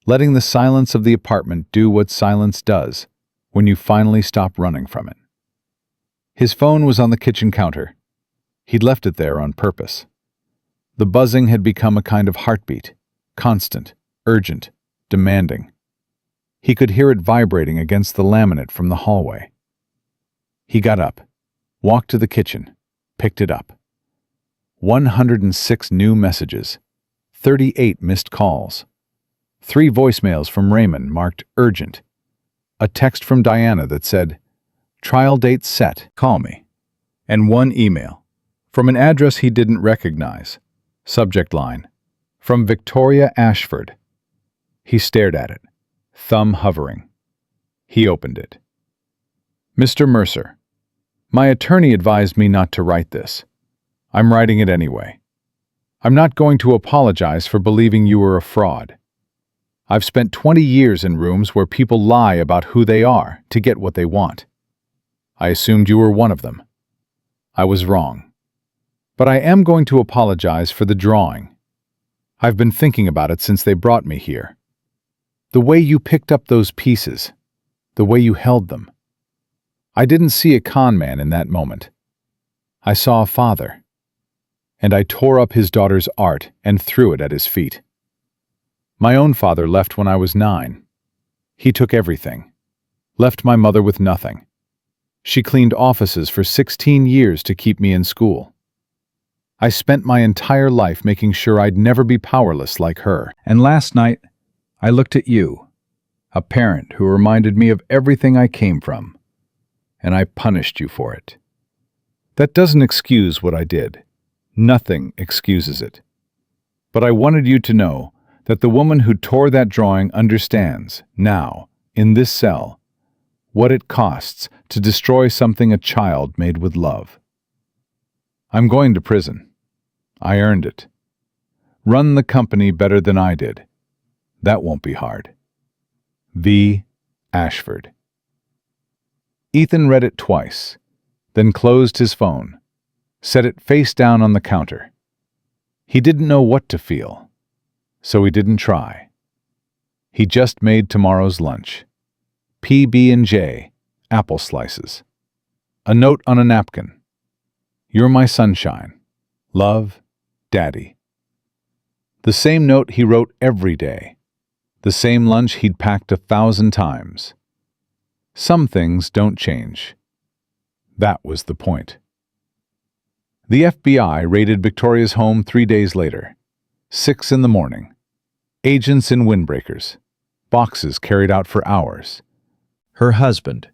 letting the silence of the apartment do what silence does when you finally stop running from it. His phone was on the kitchen counter. He'd left it there on purpose. The buzzing had become a kind of heartbeat, constant, urgent, demanding. He could hear it vibrating against the laminate from the hallway. He got up, walked to the kitchen, picked it up. 106 new messages, 38 missed calls, 3 voicemails from Raymond marked urgent, a text from Diana that said, "Trial date set, call me," and 1 email from an address he didn't recognize. Subject line, "From Victoria Ashford." He stared at it, thumb hovering. He opened it. "Mr. Mercer, my attorney advised me not to write this. I'm writing it anyway. I'm not going to apologize for believing you were a fraud. I've spent 20 years in rooms where people lie about who they are to get what they want. I assumed you were one of them. I was wrong. But I am going to apologize for the drawing. I've been thinking about it since they brought me here. The way you picked up those pieces, the way you held them. I didn't see a con man in that moment. I saw a father. And I tore up his daughter's art and threw it at his feet. My own father left when I was 9. He took everything. Left my mother with nothing. She cleaned offices for 16 years to keep me in school. I spent my entire life making sure I'd never be powerless like her. And last night, I looked at you, a parent who reminded me of everything I came from, and I punished you for it. That doesn't excuse what I did. Nothing excuses it. But I wanted you to know that the woman who tore that drawing understands, now, in this cell, what it costs to destroy something a child made with love. I'm going to prison. I earned it. Run the company better than I did. That won't be hard. V. Ashford. Ethan read it twice, then closed his phone, set it face down on the counter. He didn't know what to feel, so he didn't try. He just made tomorrow's lunch. PB&J, apple slices. A note on a napkin. "You're my sunshine. Love, Daddy." The same note he wrote every day. The same lunch he'd packed 1,000 times. Some things don't change. That was the point. The FBI raided Victoria's home 3 days later. 6 in the morning. Agents in windbreakers. Boxes carried out for hours. Her husband.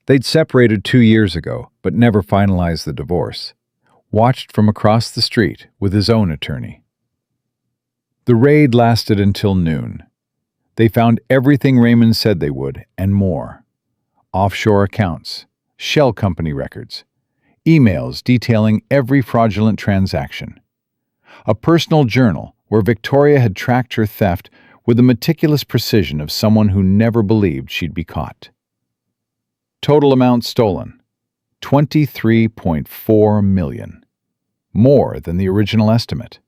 They'd separated 2 years ago, but never finalized the divorce. Watched from across the street with his own attorney. The raid lasted until noon. They found everything Raymond said they would, and more. Offshore accounts, shell company records, emails detailing every fraudulent transaction. A personal journal where Victoria had tracked her theft with the meticulous precision of someone who never believed she'd be caught. Total amount stolen, $23.4 million. More than the original estimate.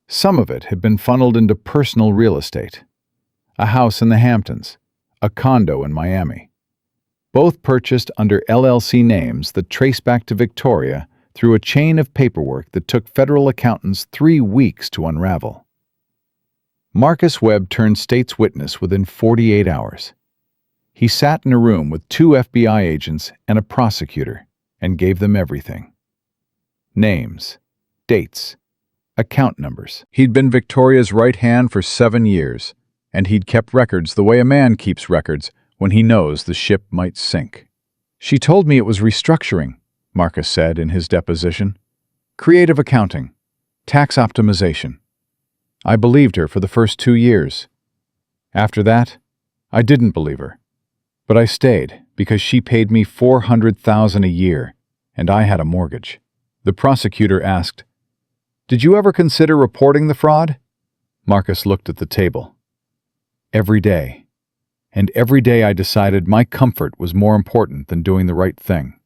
Some of it had been funneled into personal real estate. a house in the Hamptons, a condo in Miami. Both purchased under LLC names that trace back to Victoria through a chain of paperwork that took federal accountants 3 weeks to unravel. Marcus Webb turned state's witness within 48 hours. He sat in a room with 2 FBI agents and a prosecutor and gave them everything. Names, dates, account numbers. He'd been Victoria's right hand for 7 years, and he'd kept records the way a man keeps records when he knows the ship might sink. She told me it was restructuring, Marcus said in his deposition. Creative accounting, tax optimization. I believed her for the first 2 years. After that, I didn't believe her. But I stayed because she paid me $400,000 a year, and I had a mortgage. The prosecutor asked, "Did you ever consider reporting the fraud?" Marcus looked at the table. Every day. And every day I decided my comfort was more important than doing the right thing.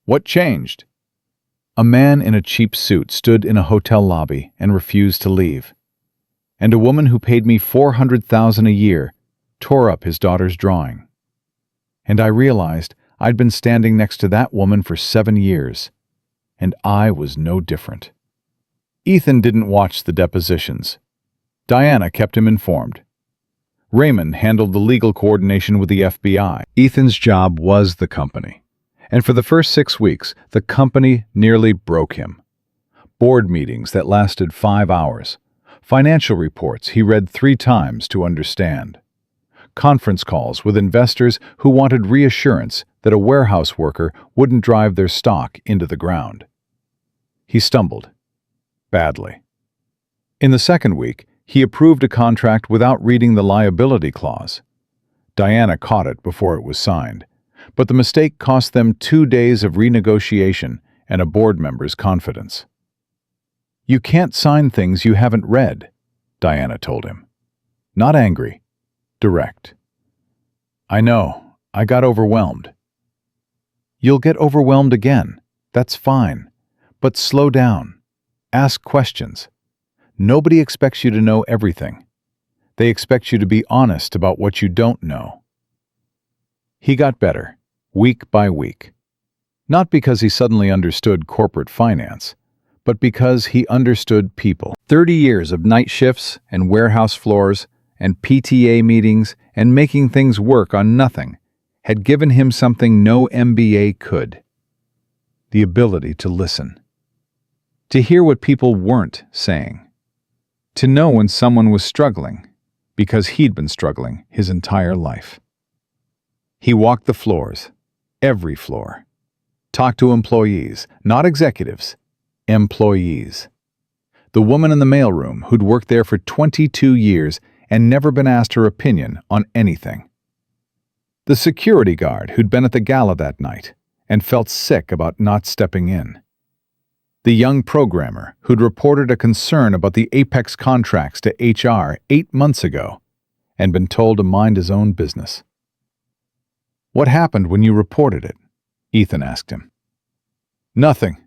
What changed? A man in a cheap suit stood in a hotel lobby and refused to leave. And a woman who paid me $400,000 a year tore up his daughter's drawing. And I realized I'd been standing next to that woman for 7 years, and I was no different. Ethan didn't watch the depositions. Diana kept him informed. Raymond handled the legal coordination with the FBI. Ethan's job was the company. And for the first 6 weeks, the company nearly broke him. Board meetings that lasted 5 hours. Financial reports he read 3 times to understand. Conference calls with investors who wanted reassurance that a warehouse worker wouldn't drive their stock into the ground. He stumbled. Badly. In the second week, he approved a contract without reading the liability clause. Diana caught it before it was signed, but the mistake cost them 2 days of renegotiation and a board member's confidence. "You can't sign things you haven't read," Diana told him. Not angry, direct. "I know, I got overwhelmed." "You'll get overwhelmed again. That's fine. But slow down. Ask questions. Nobody expects you to know everything. They expect you to be honest about what you don't know." He got better, week by week. Not because he suddenly understood corporate finance, but because he understood people. 30 years of night shifts and warehouse floors and PTA meetings and making things work on nothing had given him something no MBA could. The ability to listen. To hear what people weren't saying. To know when someone was struggling, because he'd been struggling his entire life. He walked the floors, every floor. Talked to employees, not executives, employees. The woman in the mailroom who'd worked there for 22 years and never been asked her opinion on anything. The security guard who'd been at the gala that night and felt sick about not stepping in. The young programmer who'd reported a concern about the Apex contracts to HR 8 months ago and been told to mind his own business. "What happened when you reported it?" Ethan asked him. "Nothing.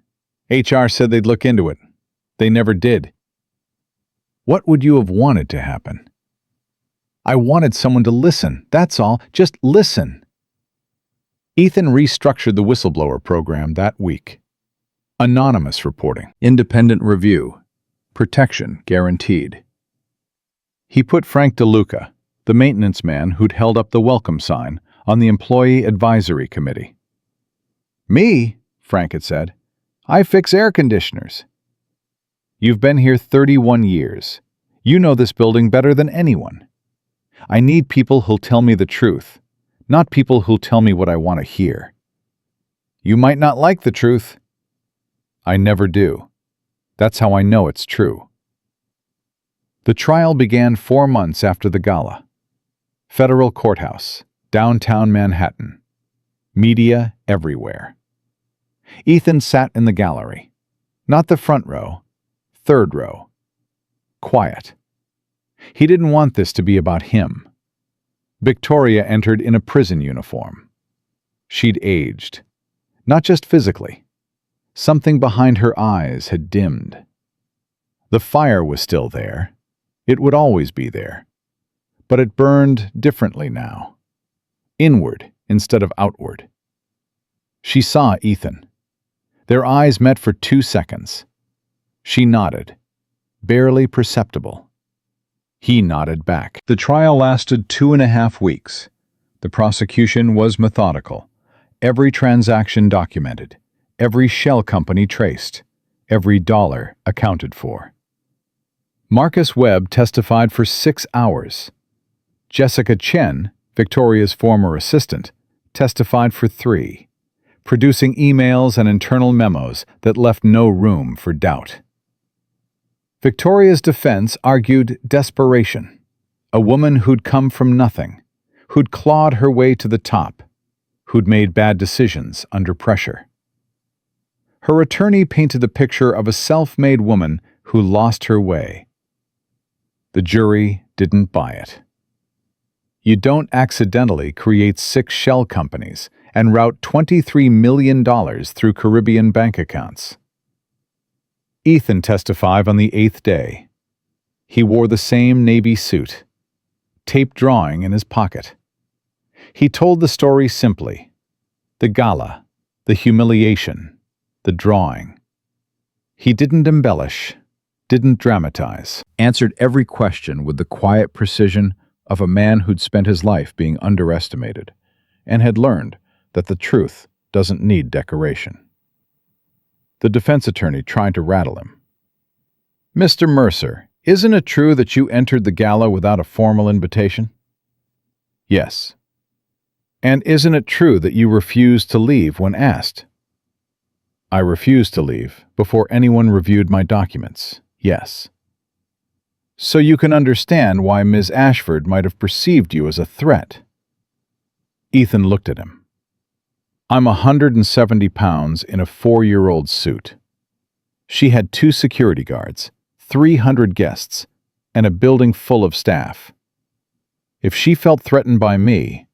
HR said they'd look into it. They never did." "What would you have wanted to happen?" "I wanted someone to listen, that's all. Just listen." Ethan restructured the whistleblower program that week. Anonymous reporting, independent review, protection guaranteed. He put Frank DeLuca, the maintenance man who'd held up the welcome sign, on the Employee Advisory Committee. "Me," Frank had said, "I fix air conditioners." "You've been here 31 years. You know this building better than anyone. I need people who'll tell me the truth, not people who'll tell me what I want to hear." "You might not like the truth." "I never do. That's how I know it's true." The trial began 4 months after the gala. Federal courthouse, downtown Manhattan. Media everywhere. Ethan sat in the gallery. Not the front row, 3rd row. Quiet. He didn't want this to be about him. Victoria entered in a prison uniform. She'd aged. Not just physically. Something behind her eyes had dimmed. The fire was still there. It would always be there. But it burned differently now. Inward instead of outward. She saw Ethan. Their eyes met for 2 seconds. She nodded, barely perceptible. He nodded back. The trial lasted 2.5 weeks. The prosecution was methodical. Every transaction documented, every shell company traced, every dollar accounted for. Marcus Webb testified for 6 hours. Jessica Chen, Victoria's former assistant, testified for 3, producing emails and internal memos that left no room for doubt. Victoria's defense argued desperation, a woman who'd come from nothing, who'd clawed her way to the top, who'd made bad decisions under pressure. Her attorney painted the picture of a self-made woman who lost her way. The jury didn't buy it. You don't accidentally create 6 shell companies and route $23 million through Caribbean bank accounts. Ethan testified on the 8th day. He wore the same navy suit, tape drawing in his pocket. He told the story simply. The gala, the humiliation, the drawing. He didn't embellish, didn't dramatize, answered every question with the quiet precision of a man who'd spent his life being underestimated and had learned that the truth doesn't need decoration. The defense attorney tried to rattle him. "Mr. Mercer, isn't it true that you entered the gala without a formal invitation?" "Yes." "And isn't it true that you refused to leave when asked?" "I refused to leave before anyone reviewed my documents, yes." "So you can understand why Ms. Ashford might have perceived you as a threat." Ethan looked at him. "I'm 170 pounds in a 4-year-old suit. She had 2 security guards, 300 guests, and a building full of staff. If she felt threatened by me,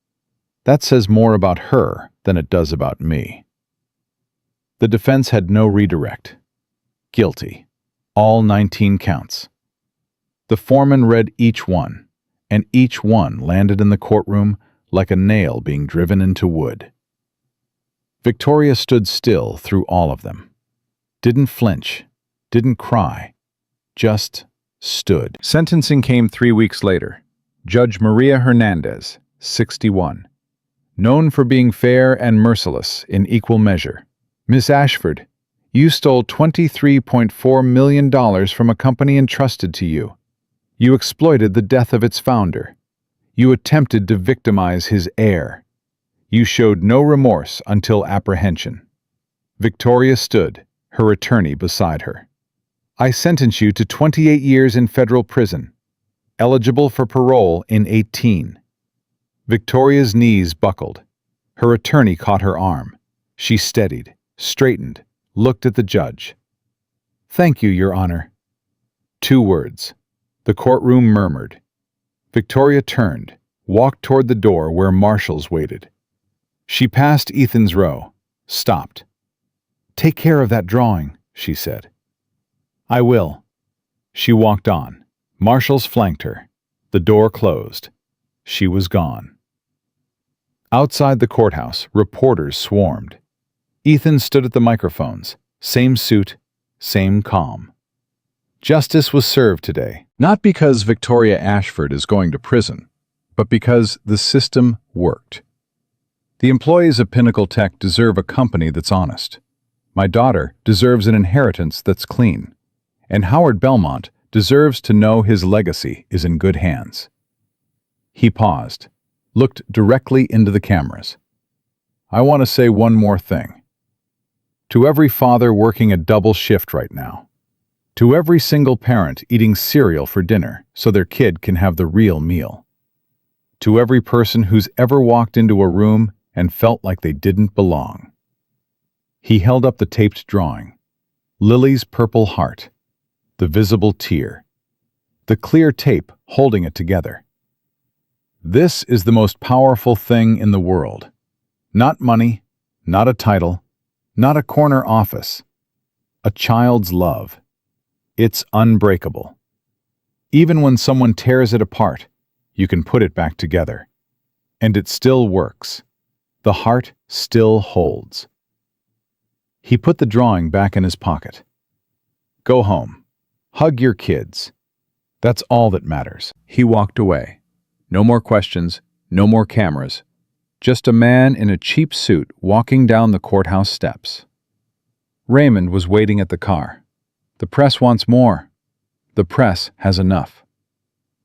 that says more about her than it does about me." The defense had no redirect. Guilty. All 19 counts. The foreman read each one, and each one landed in the courtroom like a nail being driven into wood. Victoria stood still through all of them. Didn't flinch, didn't cry, just stood. Sentencing came 3 weeks later. Judge Maria Hernandez, 61. Known for being fair and merciless in equal measure. "Miss Ashford, you stole $23.4 million from a company entrusted to you. You exploited the death of its founder. You attempted to victimize his heir. You showed no remorse until apprehension." Victoria stood, her attorney beside her. "I sentence you to 28 years in federal prison, eligible for parole in 18. Victoria's knees buckled. Her attorney caught her arm. She steadied, straightened, looked at the judge. "Thank you, Your Honor." 2 words. The courtroom murmured. Victoria turned, walked toward the door where marshals waited. She passed Ethan's row, stopped. "Take care of that drawing," she said. "I will." She walked on. Marshals flanked her. The door closed. She was gone. Outside the courthouse, reporters swarmed. Ethan stood at the microphones, same suit, same calm. Justice was served today, not because Victoria Ashford is going to prison, but because the system worked. The employees of Pinnacle Tech deserve a company that's honest. My daughter deserves an inheritance that's clean. And Howard Belmont deserves to know his legacy is in good hands. He paused, looked directly into the cameras. "I want to say one more thing. To every father working a double shift right now, to every single parent eating cereal for dinner so their kid can have the real meal, to every person who's ever walked into a room and felt like they didn't belong." He held up the taped drawing. Lily's purple heart, the visible tear, the clear tape holding it together. "This is the most powerful thing in the world. Not money, not a title, not a corner office. A child's love. It's unbreakable. Even when someone tears it apart, You can put it back together. And it still works. The heart still holds. He put the drawing back in his pocket. Go home. Hug your kids. That's all that matters. He walked away. No more questions, no more cameras. Just a man in a cheap suit walking down the courthouse steps. Raymond was waiting at the car. The press wants more. The press has enough.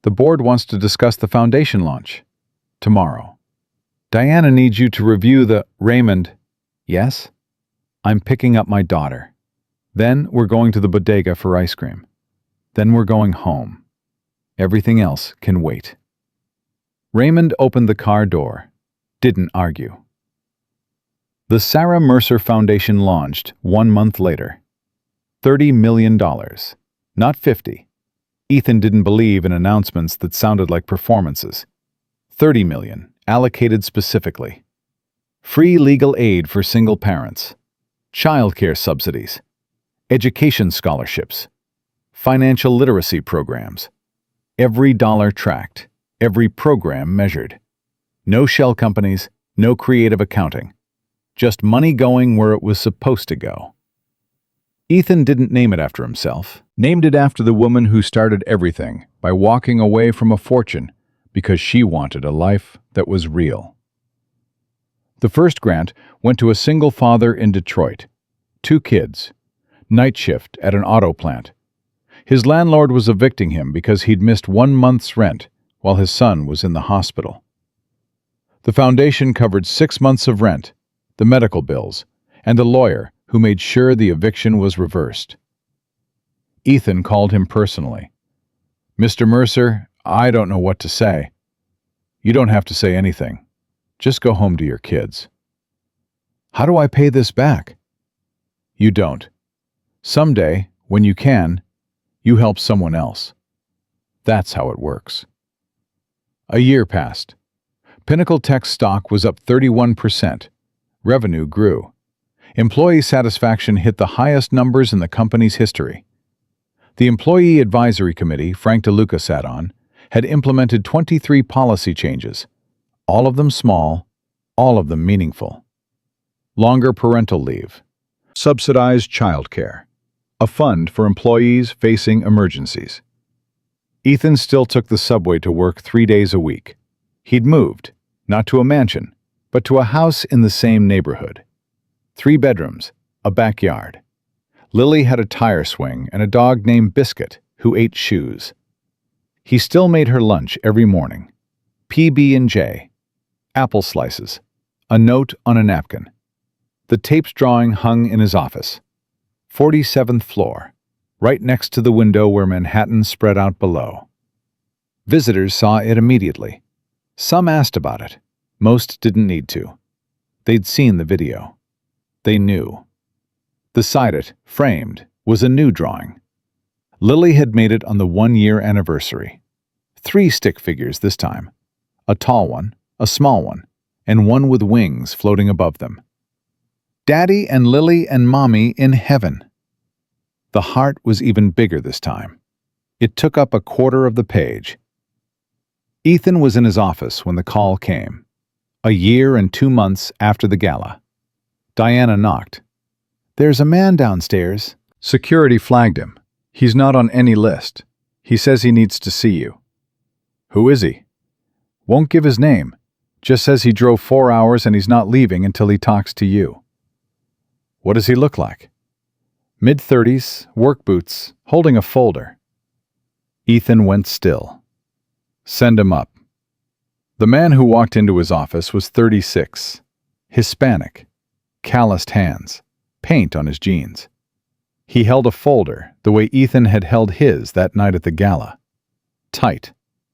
The board wants to discuss the foundation launch. Tomorrow. Diana needs you to review the... Raymond. Yes? I'm picking up my daughter. Then we're going to the bodega for ice cream. Then we're going home. Everything else can wait. Raymond opened the car door. Didn't argue. The Sarah Mercer Foundation launched 1 month later. $30 million. Not 50. Ethan didn't believe in announcements that sounded like performances. 30 million, allocated specifically. Free legal aid for single parents. Childcare subsidies. Education scholarships. Financial literacy programs. Every dollar tracked. Every program measured. No shell companies, no creative accounting. Just money going where it was supposed to go. Ethan didn't name it after himself. Named it after the woman who started everything by walking away from a fortune because she wanted a life that was real. The first grant went to a single father in Detroit. 2 kids. Night shift at an auto plant. His landlord was evicting him because he'd missed 1 month's rent while his son was in the hospital. The foundation covered 6 months of rent, the medical bills, and a lawyer who made sure the eviction was reversed. Ethan called him personally. Mr. Mercer, I don't know what to say. You don't have to say anything. Just go home to your kids. How do I pay this back? You don't. Someday, when you can, you help someone else. That's how it works. A year passed. Pinnacle Tech stock was up 31%. Revenue grew. Employee satisfaction hit the highest numbers in the company's history. The Employee Advisory Committee Frank DeLuca sat on had implemented 23 policy changes, all of them small, all of them meaningful. Longer parental leave. Subsidized childcare. A fund for employees facing emergencies. Ethan still took the subway to work 3 days a week. He'd moved, not to a mansion, but to a house in the same neighborhood. 3 bedrooms, a backyard. Lily had a tire swing and a dog named Biscuit, who ate shoes. He still made her lunch every morning. PB&J, apple slices, a note on a napkin. The tapes drawing hung in his office. 47th floor, right next to the window where Manhattan spread out below. Visitors saw it immediately. Some asked about it. Most didn't need to. They'd seen the video. They knew. Beside it, framed, was a new drawing. Lily had made it on the 1-year anniversary. 3 stick figures this time. A tall one, a small one, and one with wings floating above them. Daddy and Lily and Mommy in heaven. The heart was even bigger this time. It took up a quarter of the page. Ethan was in his office when the call came. A year and 2 months after the gala. Diana knocked. There's a man downstairs. Security flagged him. He's not on any list. He says he needs to see you. Who is he? Won't give his name. Just says he drove 4 hours and he's not leaving until he talks to you. What does he look like? Mid-30s, work boots, holding a folder. Ethan went still. Send him up. The man who walked into his office was 36. Hispanic. Calloused hands. Paint on his jeans. He held a folder the way Ethan had held his that night at the gala. Tight,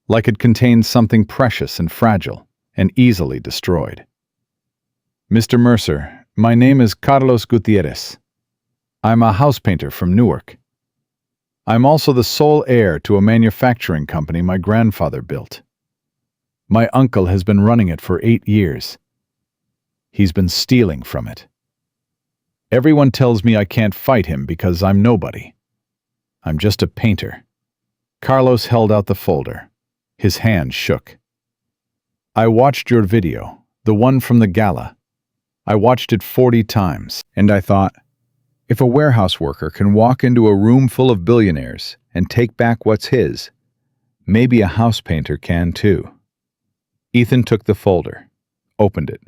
like it contained something precious and fragile and easily destroyed. Mr. Mercer, my name is Carlos Gutierrez. I'm a house painter from Newark. I'm also the sole heir to a manufacturing company my grandfather built. My uncle has been running it for 8 years. He's been stealing from it. Everyone tells me I can't fight him because I'm nobody. I'm just a painter. Carlos held out the folder. His hand shook. I watched your video, the one from the gala. I watched it 40 times, and I thought, if a warehouse worker can walk into a room full of billionaires and take back what's his, maybe a house painter can too. Ethan took the folder, opened it,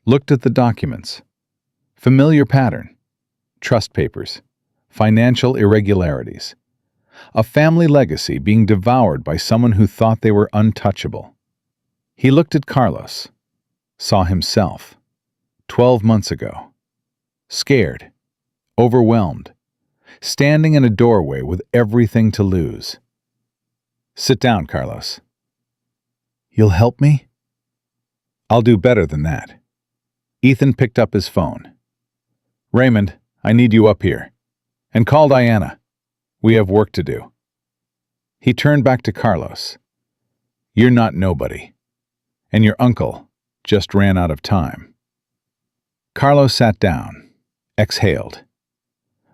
looked at the documents. Familiar pattern. Trust papers. Financial irregularities. A family legacy being devoured by someone who thought they were untouchable. He looked at Carlos, saw himself, 12 months ago, scared, overwhelmed, standing in a doorway with everything to lose. Sit down, Carlos. You'll help me? I'll do better than that. Ethan picked up his phone. Raymond, I need you up here. And call Diana. We have work to do. He turned back to Carlos. You're not nobody. And your uncle just ran out of time. Carlos sat down, exhaled.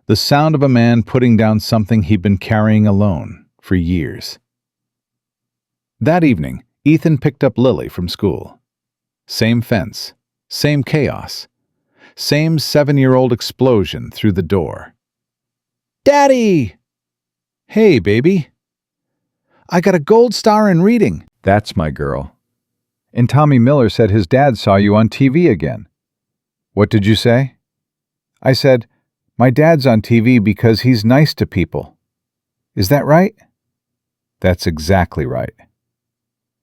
The sound of a man putting down something he'd been carrying alone for years. That evening, Ethan picked up Lily from school. Same fence, same chaos, same 7-year-old explosion through the door. Daddy! Hey, baby. I got a gold star in reading. That's my girl. And Tommy Miller said his dad saw you on TV again. What did you say? I said, my dad's on TV because he's nice to people. Is that right? That's exactly right.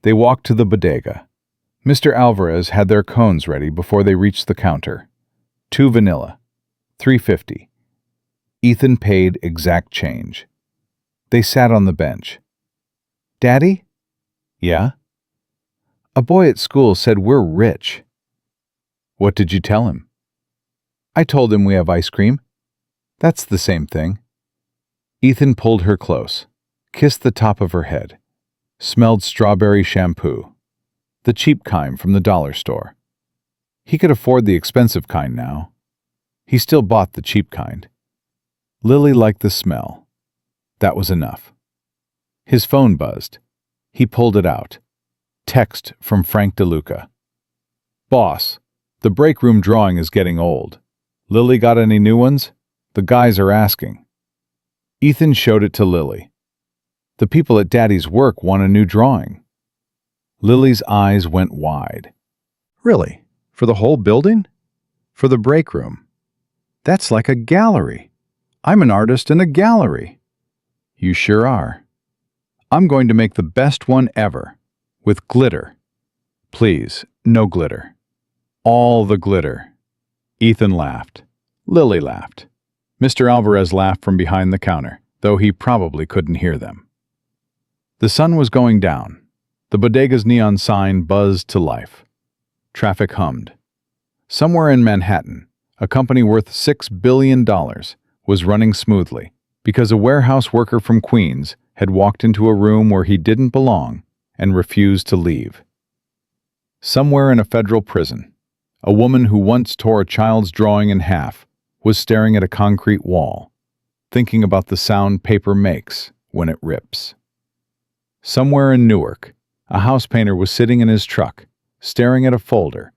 They walked to the bodega. Mr. Alvarez had their cones ready before they reached the counter. 2 vanilla, $3.50. Ethan paid exact change. They sat on the bench. Daddy? Yeah? A boy at school said we're rich. What did you tell him? I told him we have ice cream. That's the same thing. Ethan pulled her close, kissed the top of her head, smelled strawberry shampoo, the cheap kind from the dollar store. He could afford the expensive kind now. He still bought the cheap kind. Lily liked the smell. That was enough. His phone buzzed. He pulled it out. Text from Frank DeLuca. Boss, the break room drawing is getting old. Lily got any new ones? The guys are asking. Ethan showed it to Lily. The people at Daddy's work want a new drawing. Lily's eyes went wide. Really? For the whole building? For the break room? That's like a gallery. I'm an artist in a gallery. You sure are. I'm going to make the best one ever, with glitter. Please, no glitter. All the glitter. Ethan laughed. Lily laughed. Mr. Alvarez laughed from behind the counter, though he probably couldn't hear them. The sun was going down. The bodega's neon sign buzzed to life. Traffic hummed. Somewhere in Manhattan, a company worth $6 billion was running smoothly because a warehouse worker from Queens had walked into a room where he didn't belong and refused to leave. Somewhere in a federal prison, a woman who once tore a child's drawing in half was staring at a concrete wall, thinking about the sound paper makes when it rips. Somewhere in Newark, a house painter was sitting in his truck, staring at a folder,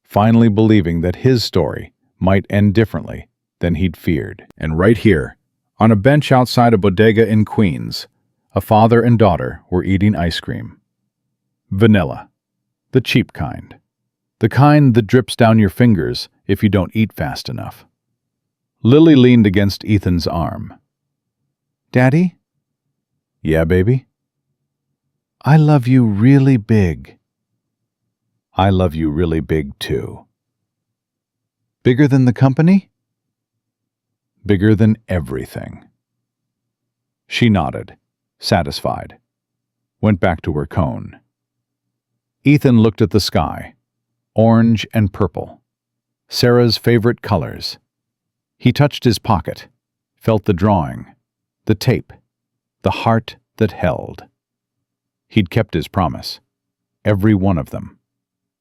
finally believing that his story might end differently than he'd feared. And right here, on a bench outside a bodega in Queens, a father and daughter were eating ice cream. Vanilla. The cheap kind. The kind that drips down your fingers if you don't eat fast enough. Lily leaned against Ethan's arm. Daddy? Yeah, baby? I love you really big. I love you really big, too. Bigger than the company? Bigger than everything. She nodded, satisfied, went back to her cone. Ethan looked at the sky, orange and purple, Sarah's favorite colors. He touched his pocket, felt the drawing, the tape, the heart that held. He'd kept his promise, every one of them,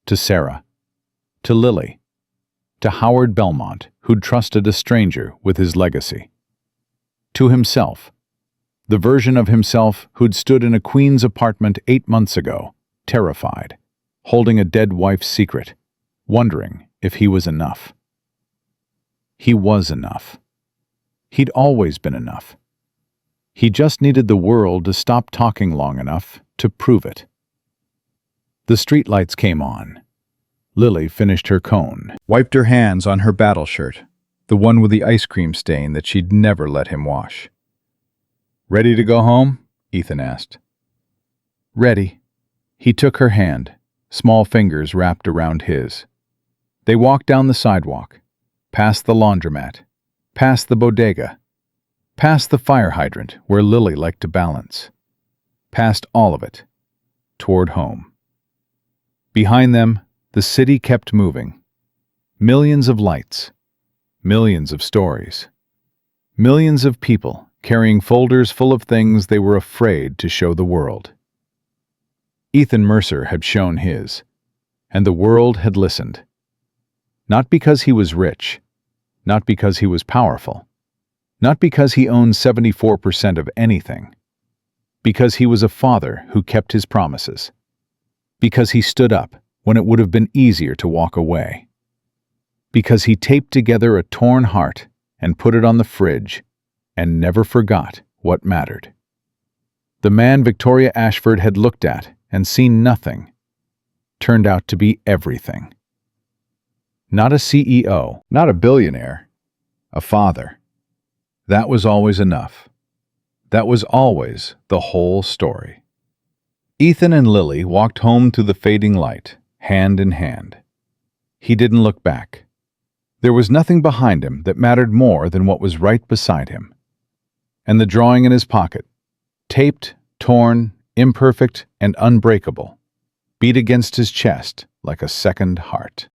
to Sarah, to Lily, to Howard Belmont, who'd trusted a stranger with his legacy, to himself, The version of himself who'd stood in a queen's apartment 8 months ago, terrified, holding a dead wife's secret, wondering if he was enough. He was enough. He'd always been enough. He just needed the world to stop talking long enough to prove it. The streetlights came on. Lily finished her cone, wiped her hands on her battle shirt, the one with the ice cream stain that she'd never let him wash. "Ready to go home?" Ethan asked. "Ready." He took her hand, small fingers wrapped around his. They walked down the sidewalk, past the laundromat, past the bodega, past the fire hydrant where Lily liked to balance, past all of it, toward home. Behind them, the city kept moving. Millions of lights, millions of stories, millions of people carrying folders full of things they were afraid to show the world. Ethan Mercer had shown his, and the world had listened. Not because he was rich, not because he was powerful, not because he owned 74% of anything, because he was a father who kept his promises, because he stood up when it would have been easier to walk away, because he taped together a torn heart and put it on the fridge and never forgot what mattered. The man Victoria Ashford had looked at and seen nothing turned out to be everything. Not a CEO, not a billionaire, a father. That was always enough. That was always the whole story. Ethan and Lily walked home through the fading light, hand in hand. He didn't look back. There was nothing behind him that mattered more than what was right beside him. And the drawing in his pocket, taped, torn, imperfect, and unbreakable, beat against his chest like a second heart.